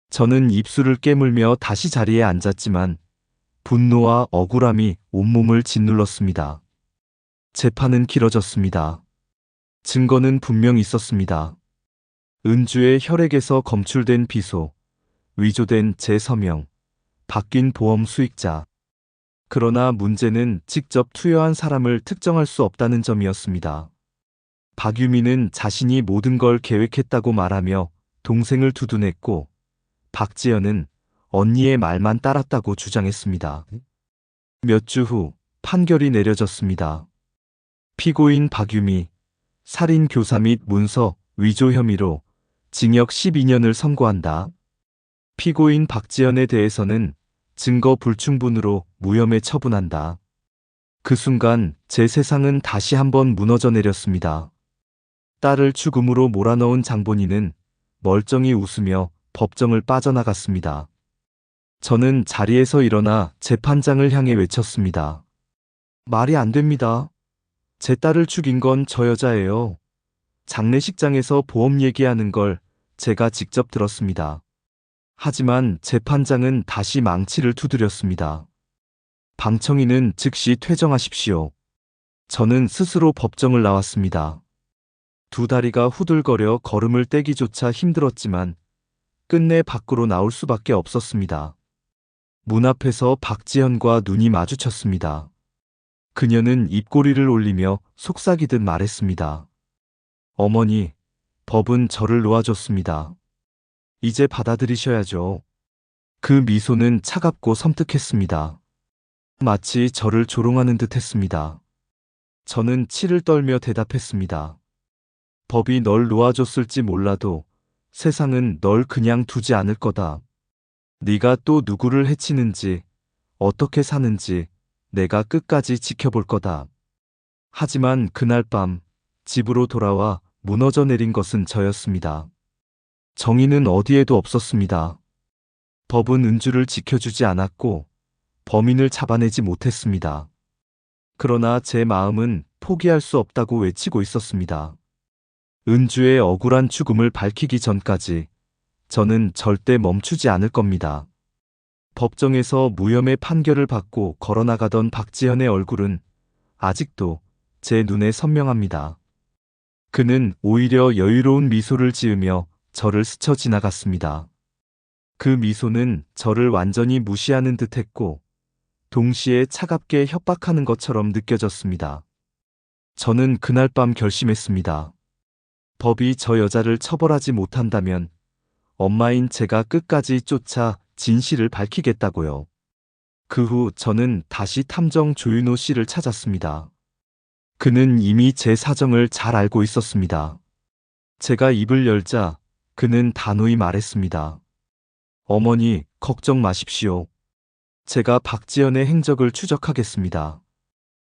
저는 입술을 깨물며 다시 자리에 앉았지만 분노와 억울함이 온몸을 짓눌렀습니다. 재판은 길어졌습니다. 증거는 분명 있었습니다. 은주의 혈액에서 검출된 비소, 위조된 제 서명, 바뀐 보험 수익자. 그러나 문제는 직접 투여한 사람을 특정할 수 없다는 점이었습니다. 박유미는 자신이 모든 걸 계획했다고 말하며 동생을 두둔했고, 박지연은 언니의 말만 따랐다고 주장했습니다. 몇 주 후 판결이 내려졌습니다. 피고인 박유미, 살인 교사 및 문서 위조 혐의로 징역 12년을 선고한다. 피고인 박지연에 대해서는 증거 불충분으로 무혐의 처분한다. 그 순간 제 세상은 다시 한번 무너져 내렸습니다. 딸을 죽음으로 몰아넣은 장본인은 멀쩡히 웃으며 법정을 빠져나갔습니다. 저는 자리에서 일어나 재판장을 향해 외쳤습니다. 말이 안 됩니다. 제 딸을 죽인 건 저 여자예요. 장례식장에서 보험 얘기하는 걸 제가 직접 들었습니다. 하지만 재판장은 다시 망치를 두드렸습니다. 방청인은 즉시 퇴정하십시오. 저는 스스로 법정을 나왔습니다. 두 다리가 후들거려 걸음을 떼기조차 힘들었지만 끝내 밖으로 나올 수밖에 없었습니다. 문 앞에서 박지연과 눈이 마주쳤습니다. 그녀는 입꼬리를 올리며 속삭이듯 말했습니다. 어머니, 법은 저를 놓아줬습니다. 이제 받아들이셔야죠. 그 미소는 차갑고 섬뜩했습니다. 마치 저를 조롱하는 듯 했습니다. 저는 치를 떨며 대답했습니다. 법이 널 놓아줬을지 몰라도 세상은 널 그냥 두지 않을 거다. 네가 또 누구를 해치는지, 어떻게 사는지 내가 끝까지 지켜볼 거다. 하지만 그날 밤 집으로 돌아와 무너져 내린 것은 저였습니다. 정의는 어디에도 없었습니다. 법은 은주를 지켜주지 않았고 범인을 잡아내지 못했습니다. 그러나 제 마음은 포기할 수 없다고 외치고 있었습니다. 은주의 억울한 죽음을 밝히기 전까지 저는 절대 멈추지 않을 겁니다. 법정에서 무혐의 판결을 받고 걸어나가던 박지현의 얼굴은 아직도 제 눈에 선명합니다. 그는 오히려 여유로운 미소를 지으며 저를 스쳐 지나갔습니다. 그 미소는 저를 완전히 무시하는 듯 했고, 동시에 차갑게 협박하는 것처럼 느껴졌습니다. 저는 그날 밤 결심했습니다. 법이 저 여자를 처벌하지 못한다면 엄마인 제가 끝까지 쫓아 진실을 밝히겠다고요. 그 후 저는 다시 탐정 조윤호 씨를 찾았습니다. 그는 이미 제 사정을 잘 알고 있었습니다. 제가 입을 열자 그는 단호히 말했습니다. 어머니, 걱정 마십시오. 제가 박지연의 행적을 추적하겠습니다.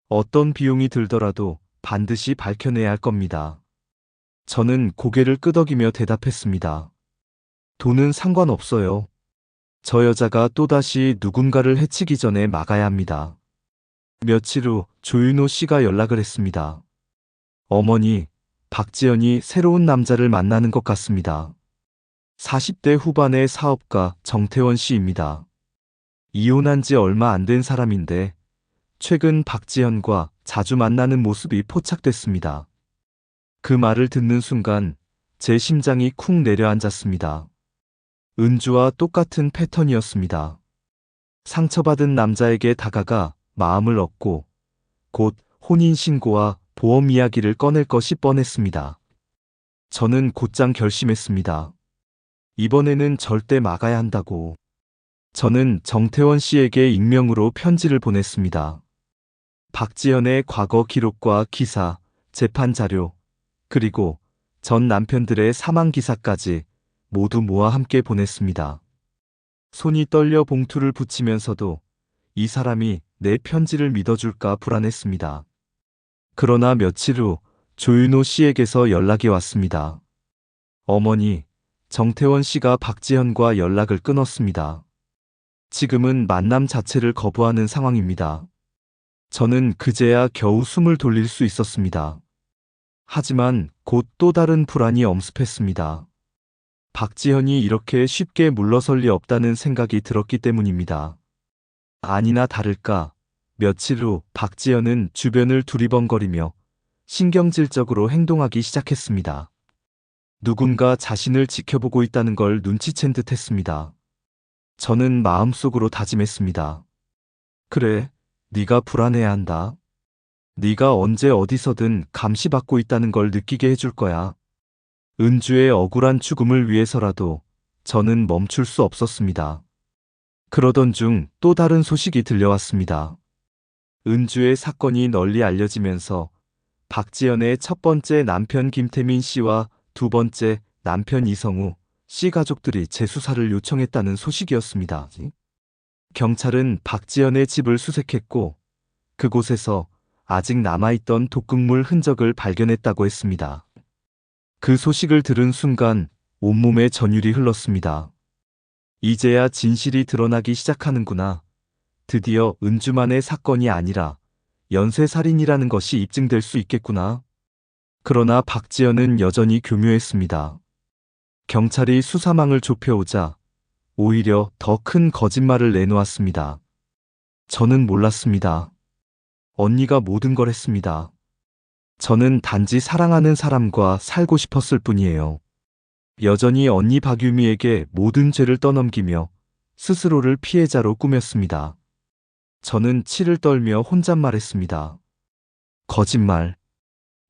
어떤 비용이 들더라도 반드시 밝혀내야 할 겁니다. 저는 고개를 끄덕이며 대답했습니다. 돈은 상관없어요. 저 여자가 또다시 누군가를 해치기 전에 막아야 합니다. 며칠 후 조윤호 씨가 연락을 했습니다. 어머니, 박지연이 새로운 남자를 만나는 것 같습니다. 40대 후반의 사업가 정태원 씨입니다. 이혼한 지 얼마 안 된 사람인데 최근 박지연과 자주 만나는 모습이 포착됐습니다. 그 말을 듣는 순간 제 심장이 쿵 내려앉았습니다. 은주와 똑같은 패턴이었습니다. 상처받은 남자에게 다가가 마음을 얻고 곧 혼인신고와 보험 이야기를 꺼낼 것이 뻔했습니다. 저는 곧장 결심했습니다. 이번에는 절대 막아야 한다고. 저는 정태원 씨에게 익명으로 편지를 보냈습니다. 박지연의 과거 기록과 기사, 재판 자료, 그리고 전 남편들의 사망 기사까지 모두 모아 함께 보냈습니다. 손이 떨려 봉투를 붙이면서도 이 사람이 내 편지를 믿어줄까 불안했습니다. 그러나 며칠 후 조윤호 씨에게서 연락이 왔습니다. 어머니, 정태원 씨가 박지현과 연락을 끊었습니다. 지금은 만남 자체를 거부하는 상황입니다. 저는 그제야 겨우 숨을 돌릴 수 있었습니다. 하지만 곧 또 다른 불안이 엄습했습니다. 박지현이 이렇게 쉽게 물러설 리 없다는 생각이 들었기 때문입니다. 아니나 다를까 며칠 후 박지현은 주변을 두리번거리며 신경질적으로 행동하기 시작했습니다. 누군가 자신을 지켜보고 있다는 걸 눈치챈 듯 했습니다. 저는 마음속으로 다짐했습니다. 그래, 네가 불안해야 한다. 네가 언제 어디서든 감시받고 있다는 걸 느끼게 해줄 거야. 은주의 억울한 죽음을 위해서라도 저는 멈출 수 없었습니다. 그러던 중 또 다른 소식이 들려왔습니다. 은주의 사건이 널리 알려지면서 박지연의 첫 번째 남편 김태민 씨와 두 번째 남편 이성우 씨 가족들이 재수사를 요청했다는 소식이었습니다. 경찰은 박지연의 집을 수색했고 그곳에서 아직 남아있던 독극물 흔적을 발견했다고 했습니다. 그 소식을 들은 순간 온몸에 전율이 흘렀습니다. 이제야 진실이 드러나기 시작하는구나. 드디어 은주만의 사건이 아니라 연쇄살인이라는 것이 입증될 수 있겠구나. 그러나 박지연은 여전히 교묘했습니다. 경찰이 수사망을 좁혀오자 오히려 더 큰 거짓말을 내놓았습니다. 저는 몰랐습니다. 언니가 모든 걸 했습니다. 저는 단지 사랑하는 사람과 살고 싶었을 뿐이에요. 여전히 언니 박유미에게 모든 죄를 떠넘기며 스스로를 피해자로 꾸몄습니다. 저는 치를 떨며 혼잣말했습니다. 거짓말.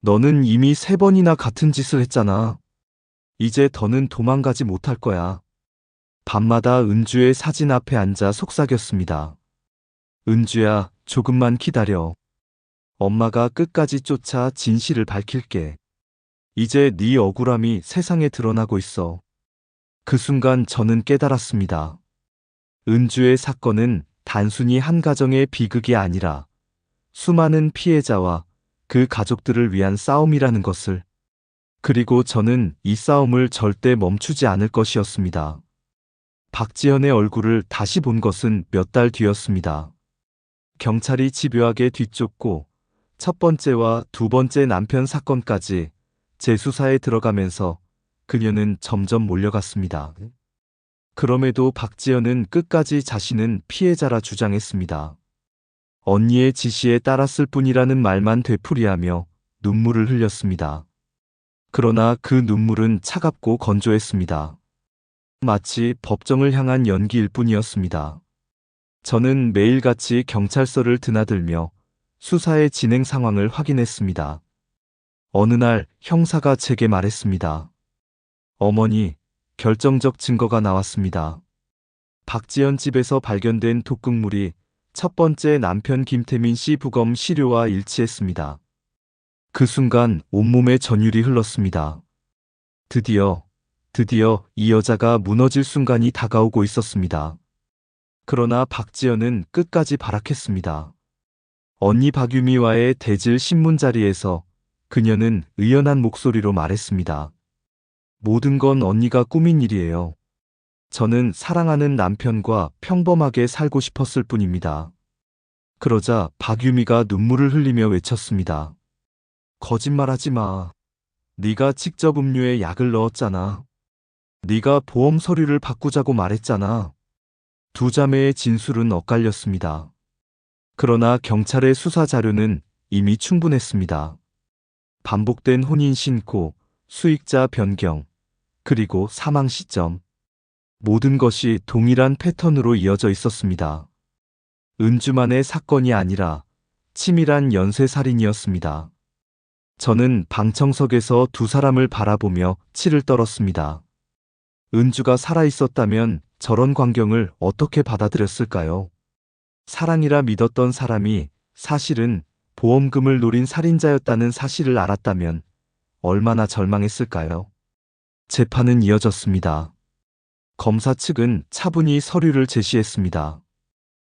너는 이미 3번이나 같은 짓을 했잖아. 이제 더는 도망가지 못할 거야. 밤마다 은주의 사진 앞에 앉아 속삭였습니다. 은주야, 조금만 기다려. 엄마가 끝까지 쫓아 진실을 밝힐게. 이제 네 억울함이 세상에 드러나고 있어. 그 순간 저는 깨달았습니다. 은주의 사건은 단순히 한 가정의 비극이 아니라 수많은 피해자와 그 가족들을 위한 싸움이라는 것을. 그리고 저는 이 싸움을 절대 멈추지 않을 것이었습니다. 박지연의 얼굴을 다시 본 것은 몇 달 뒤였습니다. 경찰이 집요하게 뒤쫓고 첫 번째와 두 번째 남편 사건까지 재수사에 들어가면서 그녀는 점점 몰려갔습니다. 그럼에도 박지연은 끝까지 자신은 피해자라 주장했습니다. 언니의 지시에 따랐을 뿐이라는 말만 되풀이하며 눈물을 흘렸습니다. 그러나 그 눈물은 차갑고 건조했습니다. 마치 법정을 향한 연기일 뿐이었습니다. 저는 매일같이 경찰서를 드나들며 수사의 진행 상황을 확인했습니다. 어느 날 형사가 제게 말했습니다. 어머니, 결정적 증거가 나왔습니다. 박지연 집에서 발견된 독극물이 첫 번째 남편 김태민 씨 부검 시료와 일치했습니다. 그 순간 온몸에 전율이 흘렀습니다. 드디어 이 여자가 무너질 순간이 다가오고 있었습니다. 그러나 박지연은 끝까지 발악했습니다. 언니 박유미와의 대질 신문 자리에서 그녀는 의연한 목소리로 말했습니다. 모든 건 언니가 꾸민 일이에요. 저는 사랑하는 남편과 평범하게 살고 싶었을 뿐입니다. 그러자 박유미가 눈물을 흘리며 외쳤습니다. 거짓말하지 마. 네가 직접 음료에 약을 넣었잖아. 네가 보험 서류를 바꾸자고 말했잖아. 두 자매의 진술은 엇갈렸습니다. 그러나 경찰의 수사 자료는 이미 충분했습니다. 반복된 혼인 신고, 수익자 변경, 그리고 사망 시점. 모든 것이 동일한 패턴으로 이어져 있었습니다. 은주만의 사건이 아니라 치밀한 연쇄살인이었습니다. 저는 방청석에서 두 사람을 바라보며 치를 떨었습니다. 은주가 살아있었다면 저런 광경을 어떻게 받아들였을까요? 사랑이라 믿었던 사람이 사실은 보험금을 노린 살인자였다는 사실을 알았다면 얼마나 절망했을까요? 재판은 이어졌습니다. 검사 측은 차분히 서류를 제시했습니다.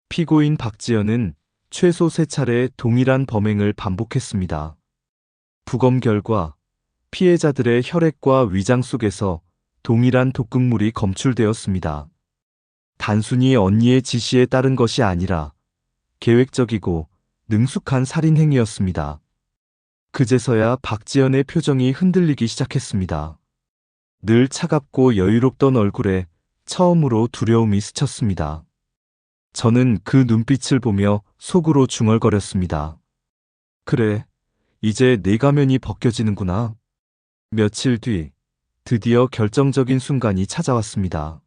피고인 박지연은 최소 3차례 동일한 범행을 반복했습니다. 부검 결과 피해자들의 혈액과 위장 속에서 동일한 독극물이 검출되었습니다. 단순히 언니의 지시에 따른 것이 아니라 계획적이고 능숙한 살인 행위였습니다. 그제서야 박지연의 표정이 흔들리기 시작했습니다. 늘 차갑고 여유롭던 얼굴에 처음으로 두려움이 스쳤습니다. 저는 그 눈빛을 보며 속으로 중얼거렸습니다. 그래, 이제 내 가면이 벗겨지는구나. 며칠 뒤 드디어 결정적인 순간이 찾아왔습니다.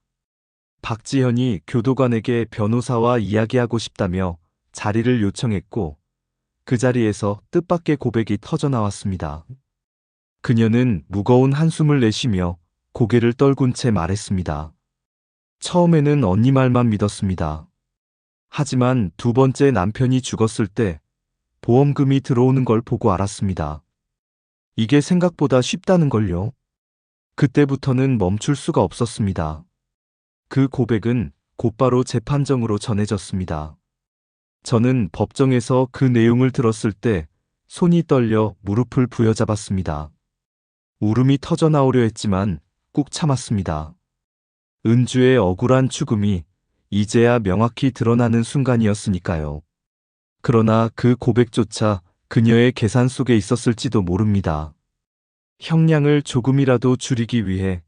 박지현이 교도관에게 변호사와 이야기하고 싶다며 자리를 요청했고 그 자리에서 뜻밖의 고백이 터져 나왔습니다. 그녀는 무거운 한숨을 내쉬며 고개를 떨군 채 말했습니다. 처음에는 언니 말만 믿었습니다. 하지만 두 번째 남편이 죽었을 때 보험금이 들어오는 걸 보고 알았습니다. 이게 생각보다 쉽다는 걸요. 그때부터는 멈출 수가 없었습니다. 그 고백은 곧바로 재판정으로 전해졌습니다. 저는 법정에서 그 내용을 들었을 때 손이 떨려 무릎을 부여잡았습니다. 울음이 터져 나오려 했지만 꾹 참았습니다. 은주의 억울한 죽음이 이제야 명확히 드러나는 순간이었으니까요. 그러나 그 고백조차 그녀의 계산 속에 있었을지도 모릅니다. 형량을 조금이라도 줄이기 위해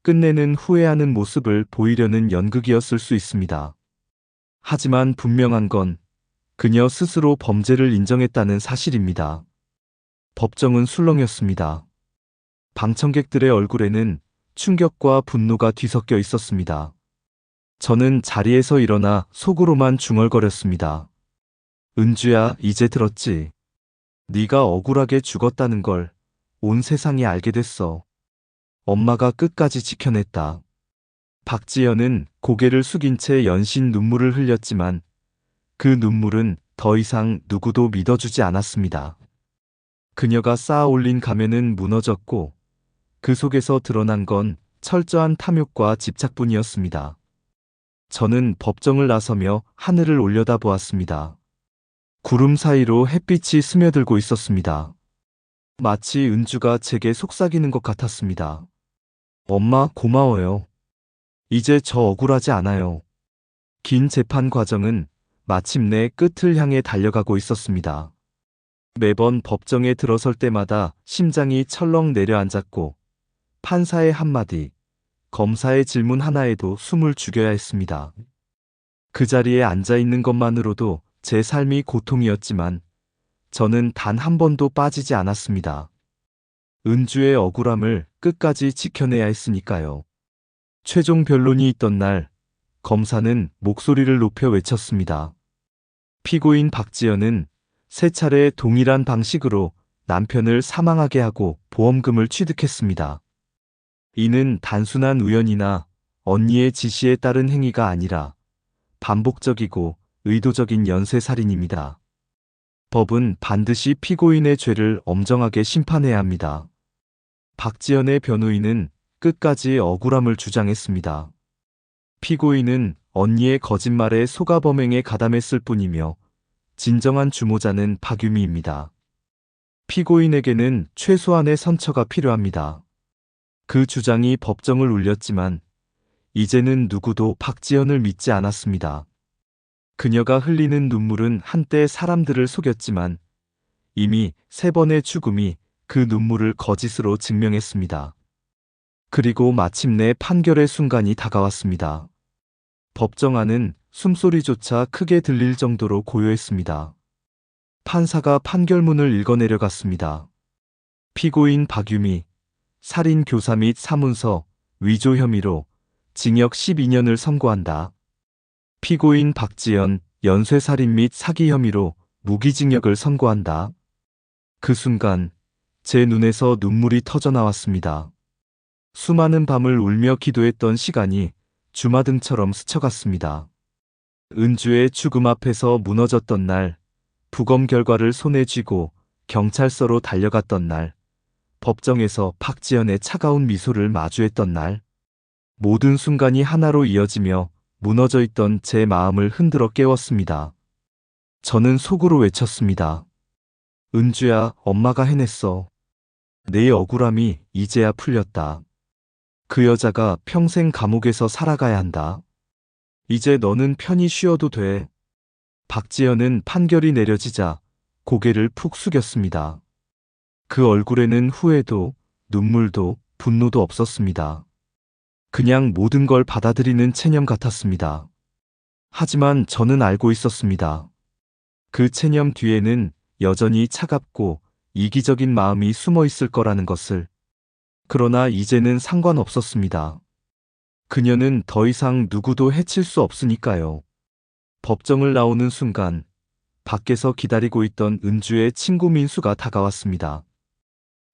끝내는 후회하는 모습을 보이려는 연극이었을 수 있습니다. 하지만 분명한 건 그녀 스스로 범죄를 인정했다는 사실입니다. 법정은 술렁였습니다. 방청객들의 얼굴에는 충격과 분노가 뒤섞여 있었습니다. 저는 자리에서 일어나 속으로만 중얼거렸습니다. 은주야, 이제 들었지. 네가 억울하게 죽었다는 걸 온 세상이 알게 됐어. 엄마가 끝까지 지켜냈다. 박지연은 고개를 숙인 채 연신 눈물을 흘렸지만 그 눈물은 더 이상 누구도 믿어주지 않았습니다. 그녀가 쌓아 올린 가면은 무너졌고 그 속에서 드러난 건 철저한 탐욕과 집착뿐이었습니다. 저는 법정을 나서며 하늘을 올려다보았습니다. 구름 사이로 햇빛이 스며들고 있었습니다. 마치 은주가 제게 속삭이는 것 같았습니다. 엄마, 고마워요. 이제 저 억울하지 않아요. 긴 재판 과정은 마침내 끝을 향해 달려가고 있었습니다. 매번 법정에 들어설 때마다 심장이 철렁 내려앉았고 판사의 한마디, 검사의 질문 하나에도 숨을 죽여야 했습니다. 그 자리에 앉아 있는 것만으로도 제 삶이 고통이었지만 저는 단 한 번도 빠지지 않았습니다. 은주의 억울함을 끝까지 지켜내야 했으니까요. 최종 변론이 있던 날, 검사는 목소리를 높여 외쳤습니다. 피고인 박지연은 세 차례 동일한 방식으로 남편을 사망하게 하고 보험금을 취득했습니다. 이는 단순한 우연이나 언니의 지시에 따른 행위가 아니라 반복적이고 의도적인 연쇄살인입니다. 법은 반드시 피고인의 죄를 엄정하게 심판해야 합니다. 박지연의 변호인은 끝까지 억울함을 주장했습니다. 피고인은 언니의 거짓말에 속아 범행에 가담했을 뿐이며 진정한 주모자는 박유미입니다. 피고인에게는 최소한의 선처가 필요합니다. 그 주장이 법정을 울렸지만 이제는 누구도 박지연을 믿지 않았습니다. 그녀가 흘리는 눈물은 한때 사람들을 속였지만 이미 3번의 죽음이 그 눈물을 거짓으로 증명했습니다. 그리고 마침내 판결의 순간이 다가왔습니다. 법정 안은 숨소리조차 크게 들릴 정도로 고요했습니다. 판사가 판결문을 읽어내려갔습니다. 피고인 박유미, 살인 교사 및 사문서, 위조 혐의로 징역 12년을 선고한다. 피고인 박지연, 연쇄살인 및 사기 혐의로 무기징역을 선고한다. 그 순간 제 눈에서 눈물이 터져 나왔습니다. 수많은 밤을 울며 기도했던 시간이 주마등처럼 스쳐갔습니다. 은주의 죽음 앞에서 무너졌던 날, 부검 결과를 손에 쥐고 경찰서로 달려갔던 날, 법정에서 박지연의 차가운 미소를 마주했던 날, 모든 순간이 하나로 이어지며 무너져 있던 제 마음을 흔들어 깨웠습니다. 저는 속으로 외쳤습니다. 은주야, 엄마가 해냈어. 내 억울함이 이제야 풀렸다. 그 여자가 평생 감옥에서 살아가야 한다. 이제 너는 편히 쉬어도 돼. 박지연은 판결이 내려지자 고개를 푹 숙였습니다. 그 얼굴에는 후회도, 눈물도, 분노도 없었습니다. 그냥 모든 걸 받아들이는 체념 같았습니다. 하지만 저는 알고 있었습니다. 그 체념 뒤에는 여전히 차갑고 이기적인 마음이 숨어 있을 거라는 것을. 그러나 이제는 상관없었습니다. 그녀는 더 이상 누구도 해칠 수 없으니까요. 법정을 나오는 순간 밖에서 기다리고 있던 은주의 친구 민수가 다가왔습니다.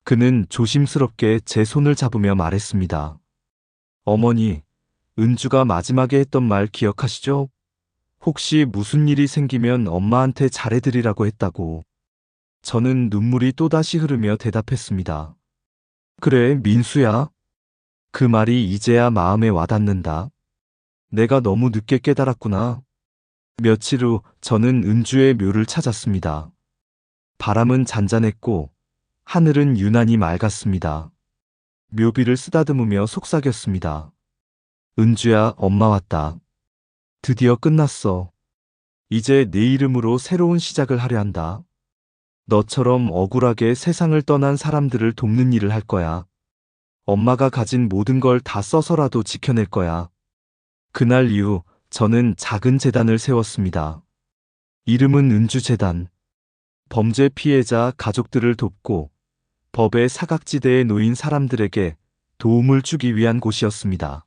그는 조심스럽게 제 손을 잡으며 말했습니다. 어머니, 은주가 마지막에 했던 말 기억하시죠? 혹시 무슨 일이 생기면 엄마한테 잘해드리라고 했다고. 저는 눈물이 또다시 흐르며 대답했습니다. 그래, 민수야. 그 말이 이제야 마음에 와닿는다. 내가 너무 늦게 깨달았구나. 며칠 후 저는 은주의 묘를 찾았습니다. 바람은 잔잔했고 하늘은 유난히 맑았습니다. 묘비를 쓰다듬으며 속삭였습니다. 은주야, 엄마 왔다. 드디어 끝났어. 이제 내 이름으로 새로운 시작을 하려 한다. 너처럼 억울하게 세상을 떠난 사람들을 돕는 일을 할 거야. 엄마가 가진 모든 걸 다 써서라도 지켜낼 거야. 그날 이후 저는 작은 재단을 세웠습니다. 이름은 은주재단. 범죄 피해자 가족들을 돕고 법의 사각지대에 놓인 사람들에게 도움을 주기 위한 곳이었습니다.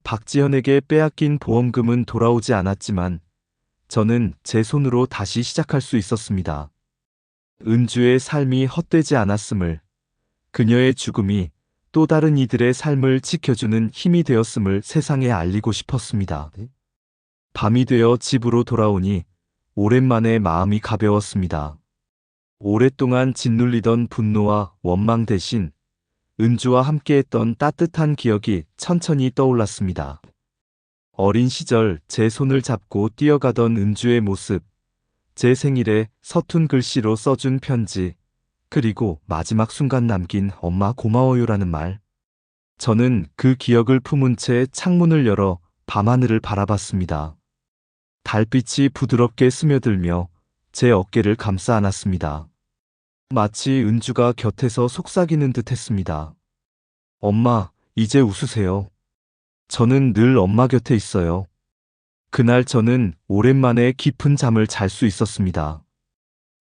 박지현에게 빼앗긴 보험금은 돌아오지 않았지만 저는 제 손으로 다시 시작할 수 있었습니다. 은주의 삶이 헛되지 않았음을, 그녀의 죽음이 또 다른 이들의 삶을 지켜주는 힘이 되었음을 세상에 알리고 싶었습니다. 밤이 되어 집으로 돌아오니 오랜만에 마음이 가벼웠습니다. 오랫동안 짓눌리던 분노와 원망 대신 은주와 함께했던 따뜻한 기억이 천천히 떠올랐습니다. 어린 시절 제 손을 잡고 뛰어가던 은주의 모습, 제 생일에 서툰 글씨로 써준 편지, 그리고 마지막 순간 남긴 엄마 고마워요라는 말. 저는 그 기억을 품은 채 창문을 열어 밤하늘을 바라봤습니다. 달빛이 부드럽게 스며들며 제 어깨를 감싸 안았습니다. 마치 은주가 곁에서 속삭이는 듯 했습니다. 엄마, 이제 웃으세요. 저는 늘 엄마 곁에 있어요. 그날 저는 오랜만에 깊은 잠을 잘 수 있었습니다.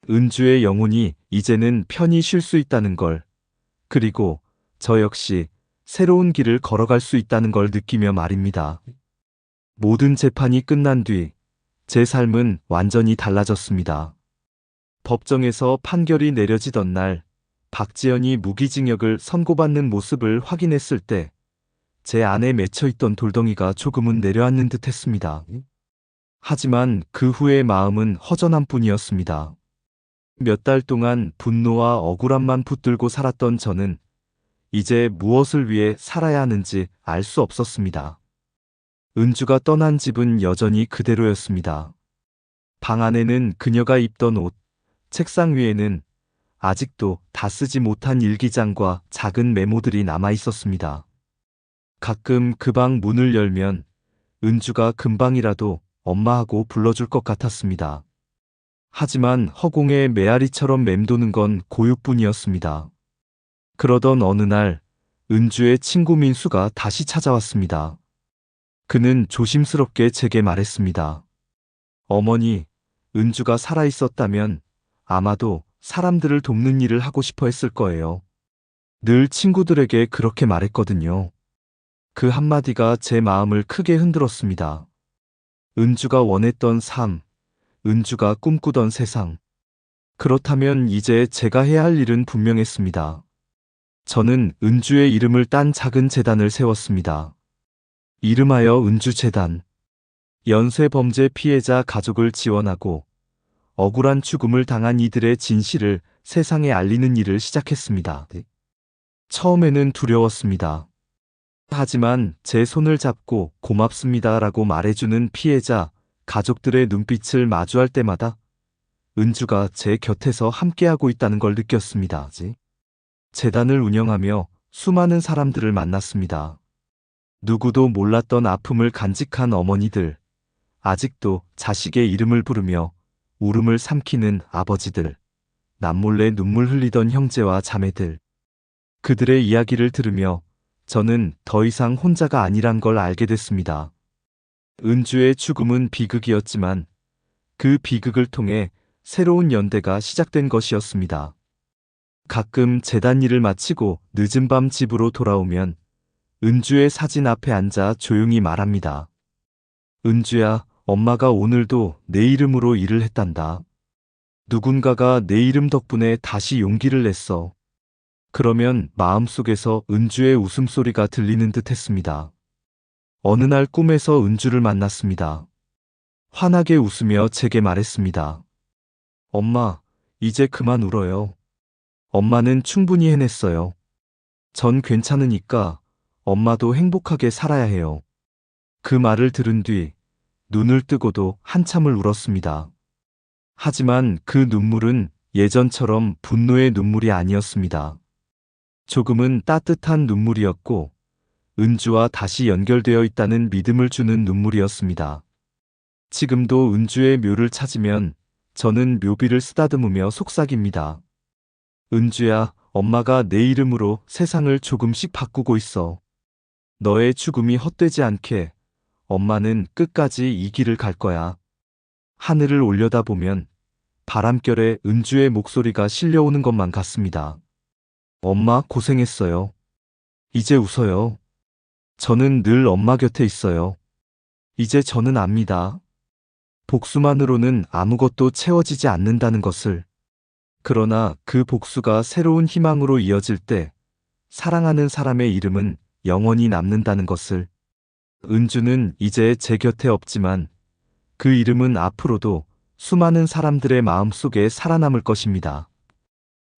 은주의 영혼이 이제는 편히 쉴 수 있다는 걸, 그리고 저 역시 새로운 길을 걸어갈 수 있다는 걸 느끼며 말입니다. 모든 재판이 끝난 뒤 제 삶은 완전히 달라졌습니다. 법정에서 판결이 내려지던 날, 박지현이 무기징역을 선고받는 모습을 확인했을 때 제 안에 맺혀있던 돌덩이가 조금은 내려앉는 듯 했습니다. 하지만 그 후의 마음은 허전한 뿐이었습니다. 몇 달 동안 분노와 억울함만 붙들고 살았던 저는 이제 무엇을 위해 살아야 하는지 알 수 없었습니다. 은주가 떠난 집은 여전히 그대로였습니다. 방 안에는 그녀가 입던 옷, 책상 위에는 아직도 다 쓰지 못한 일기장과 작은 메모들이 남아 있었습니다. 가끔 그 방 문을 열면 은주가 금방이라도 엄마하고 불러줄 것 같았습니다. 하지만 허공에 메아리처럼 맴도는 건 고요뿐이었습니다. 그러던 어느 날 은주의 친구 민수가 다시 찾아왔습니다. 그는 조심스럽게 제게 말했습니다. 어머니, 은주가 살아있었다면 아마도 사람들을 돕는 일을 하고 싶어 했을 거예요. 늘 친구들에게 그렇게 말했거든요. 그 한마디가 제 마음을 크게 흔들었습니다. 은주가 원했던 삶, 은주가 꿈꾸던 세상. 그렇다면 이제 제가 해야 할 일은 분명했습니다. 저는 은주의 이름을 딴 작은 재단을 세웠습니다. 이름하여 은주재단. 연쇄범죄 피해자 가족을 지원하고 억울한 죽음을 당한 이들의 진실을 세상에 알리는 일을 시작했습니다. 처음에는 두려웠습니다. 하지만 제 손을 잡고 고맙습니다라고 말해주는 피해자, 가족들의 눈빛을 마주할 때마다 은주가 제 곁에서 함께하고 있다는 걸 느꼈습니다. 재단을 운영하며 수많은 사람들을 만났습니다. 누구도 몰랐던 아픔을 간직한 어머니들, 아직도 자식의 이름을 부르며 울음을 삼키는 아버지들, 남몰래 눈물 흘리던 형제와 자매들. 그들의 이야기를 들으며 저는 더 이상 혼자가 아니란 걸 알게 됐습니다. 은주의 죽음은 비극이었지만 그 비극을 통해 새로운 연대가 시작된 것이었습니다. 가끔 재단 일을 마치고 늦은 밤 집으로 돌아오면 은주의 사진 앞에 앉아 조용히 말합니다. 은주야, 엄마가 오늘도 내 이름으로 일을 했단다. 누군가가 내 이름 덕분에 다시 용기를 냈어. 그러면 마음속에서 은주의 웃음소리가 들리는 듯 했습니다. 어느 날 꿈에서 은주를 만났습니다. 환하게 웃으며 제게 말했습니다. 엄마, 이제 그만 울어요. 엄마는 충분히 해냈어요. 전 괜찮으니까 엄마도 행복하게 살아야 해요. 그 말을 들은 뒤 눈을 뜨고도 한참을 울었습니다. 하지만 그 눈물은 예전처럼 분노의 눈물이 아니었습니다. 조금은 따뜻한 눈물이었고 은주와 다시 연결되어 있다는 믿음을 주는 눈물이었습니다. 지금도 은주의 묘를 찾으면 저는 묘비를 쓰다듬으며 속삭입니다. 은주야, 엄마가 내 이름으로 세상을 조금씩 바꾸고 있어. 너의 죽음이 헛되지 않게 엄마는 끝까지 이 길을 갈 거야. 하늘을 올려다보면 바람결에 은주의 목소리가 실려오는 것만 같습니다. 엄마 고생했어요. 이제 웃어요. 저는 늘 엄마 곁에 있어요. 이제 저는 압니다. 복수만으로는 아무것도 채워지지 않는다는 것을. 그러나 그 복수가 새로운 희망으로 이어질 때 사랑하는 사람의 이름은 영원히 남는다는 것을. 은주는 이제 제 곁에 없지만 그 이름은 앞으로도 수많은 사람들의 마음속에 살아남을 것입니다.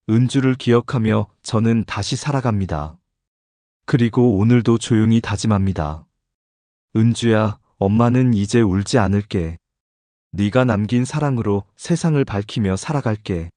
은주를 기억하며 저는 다시 살아갑니다. 그리고 오늘도 조용히 다짐합니다. 은주야, 엄마는 이제 울지 않을게. 네가 남긴 사랑으로 세상을 밝히며 살아갈게.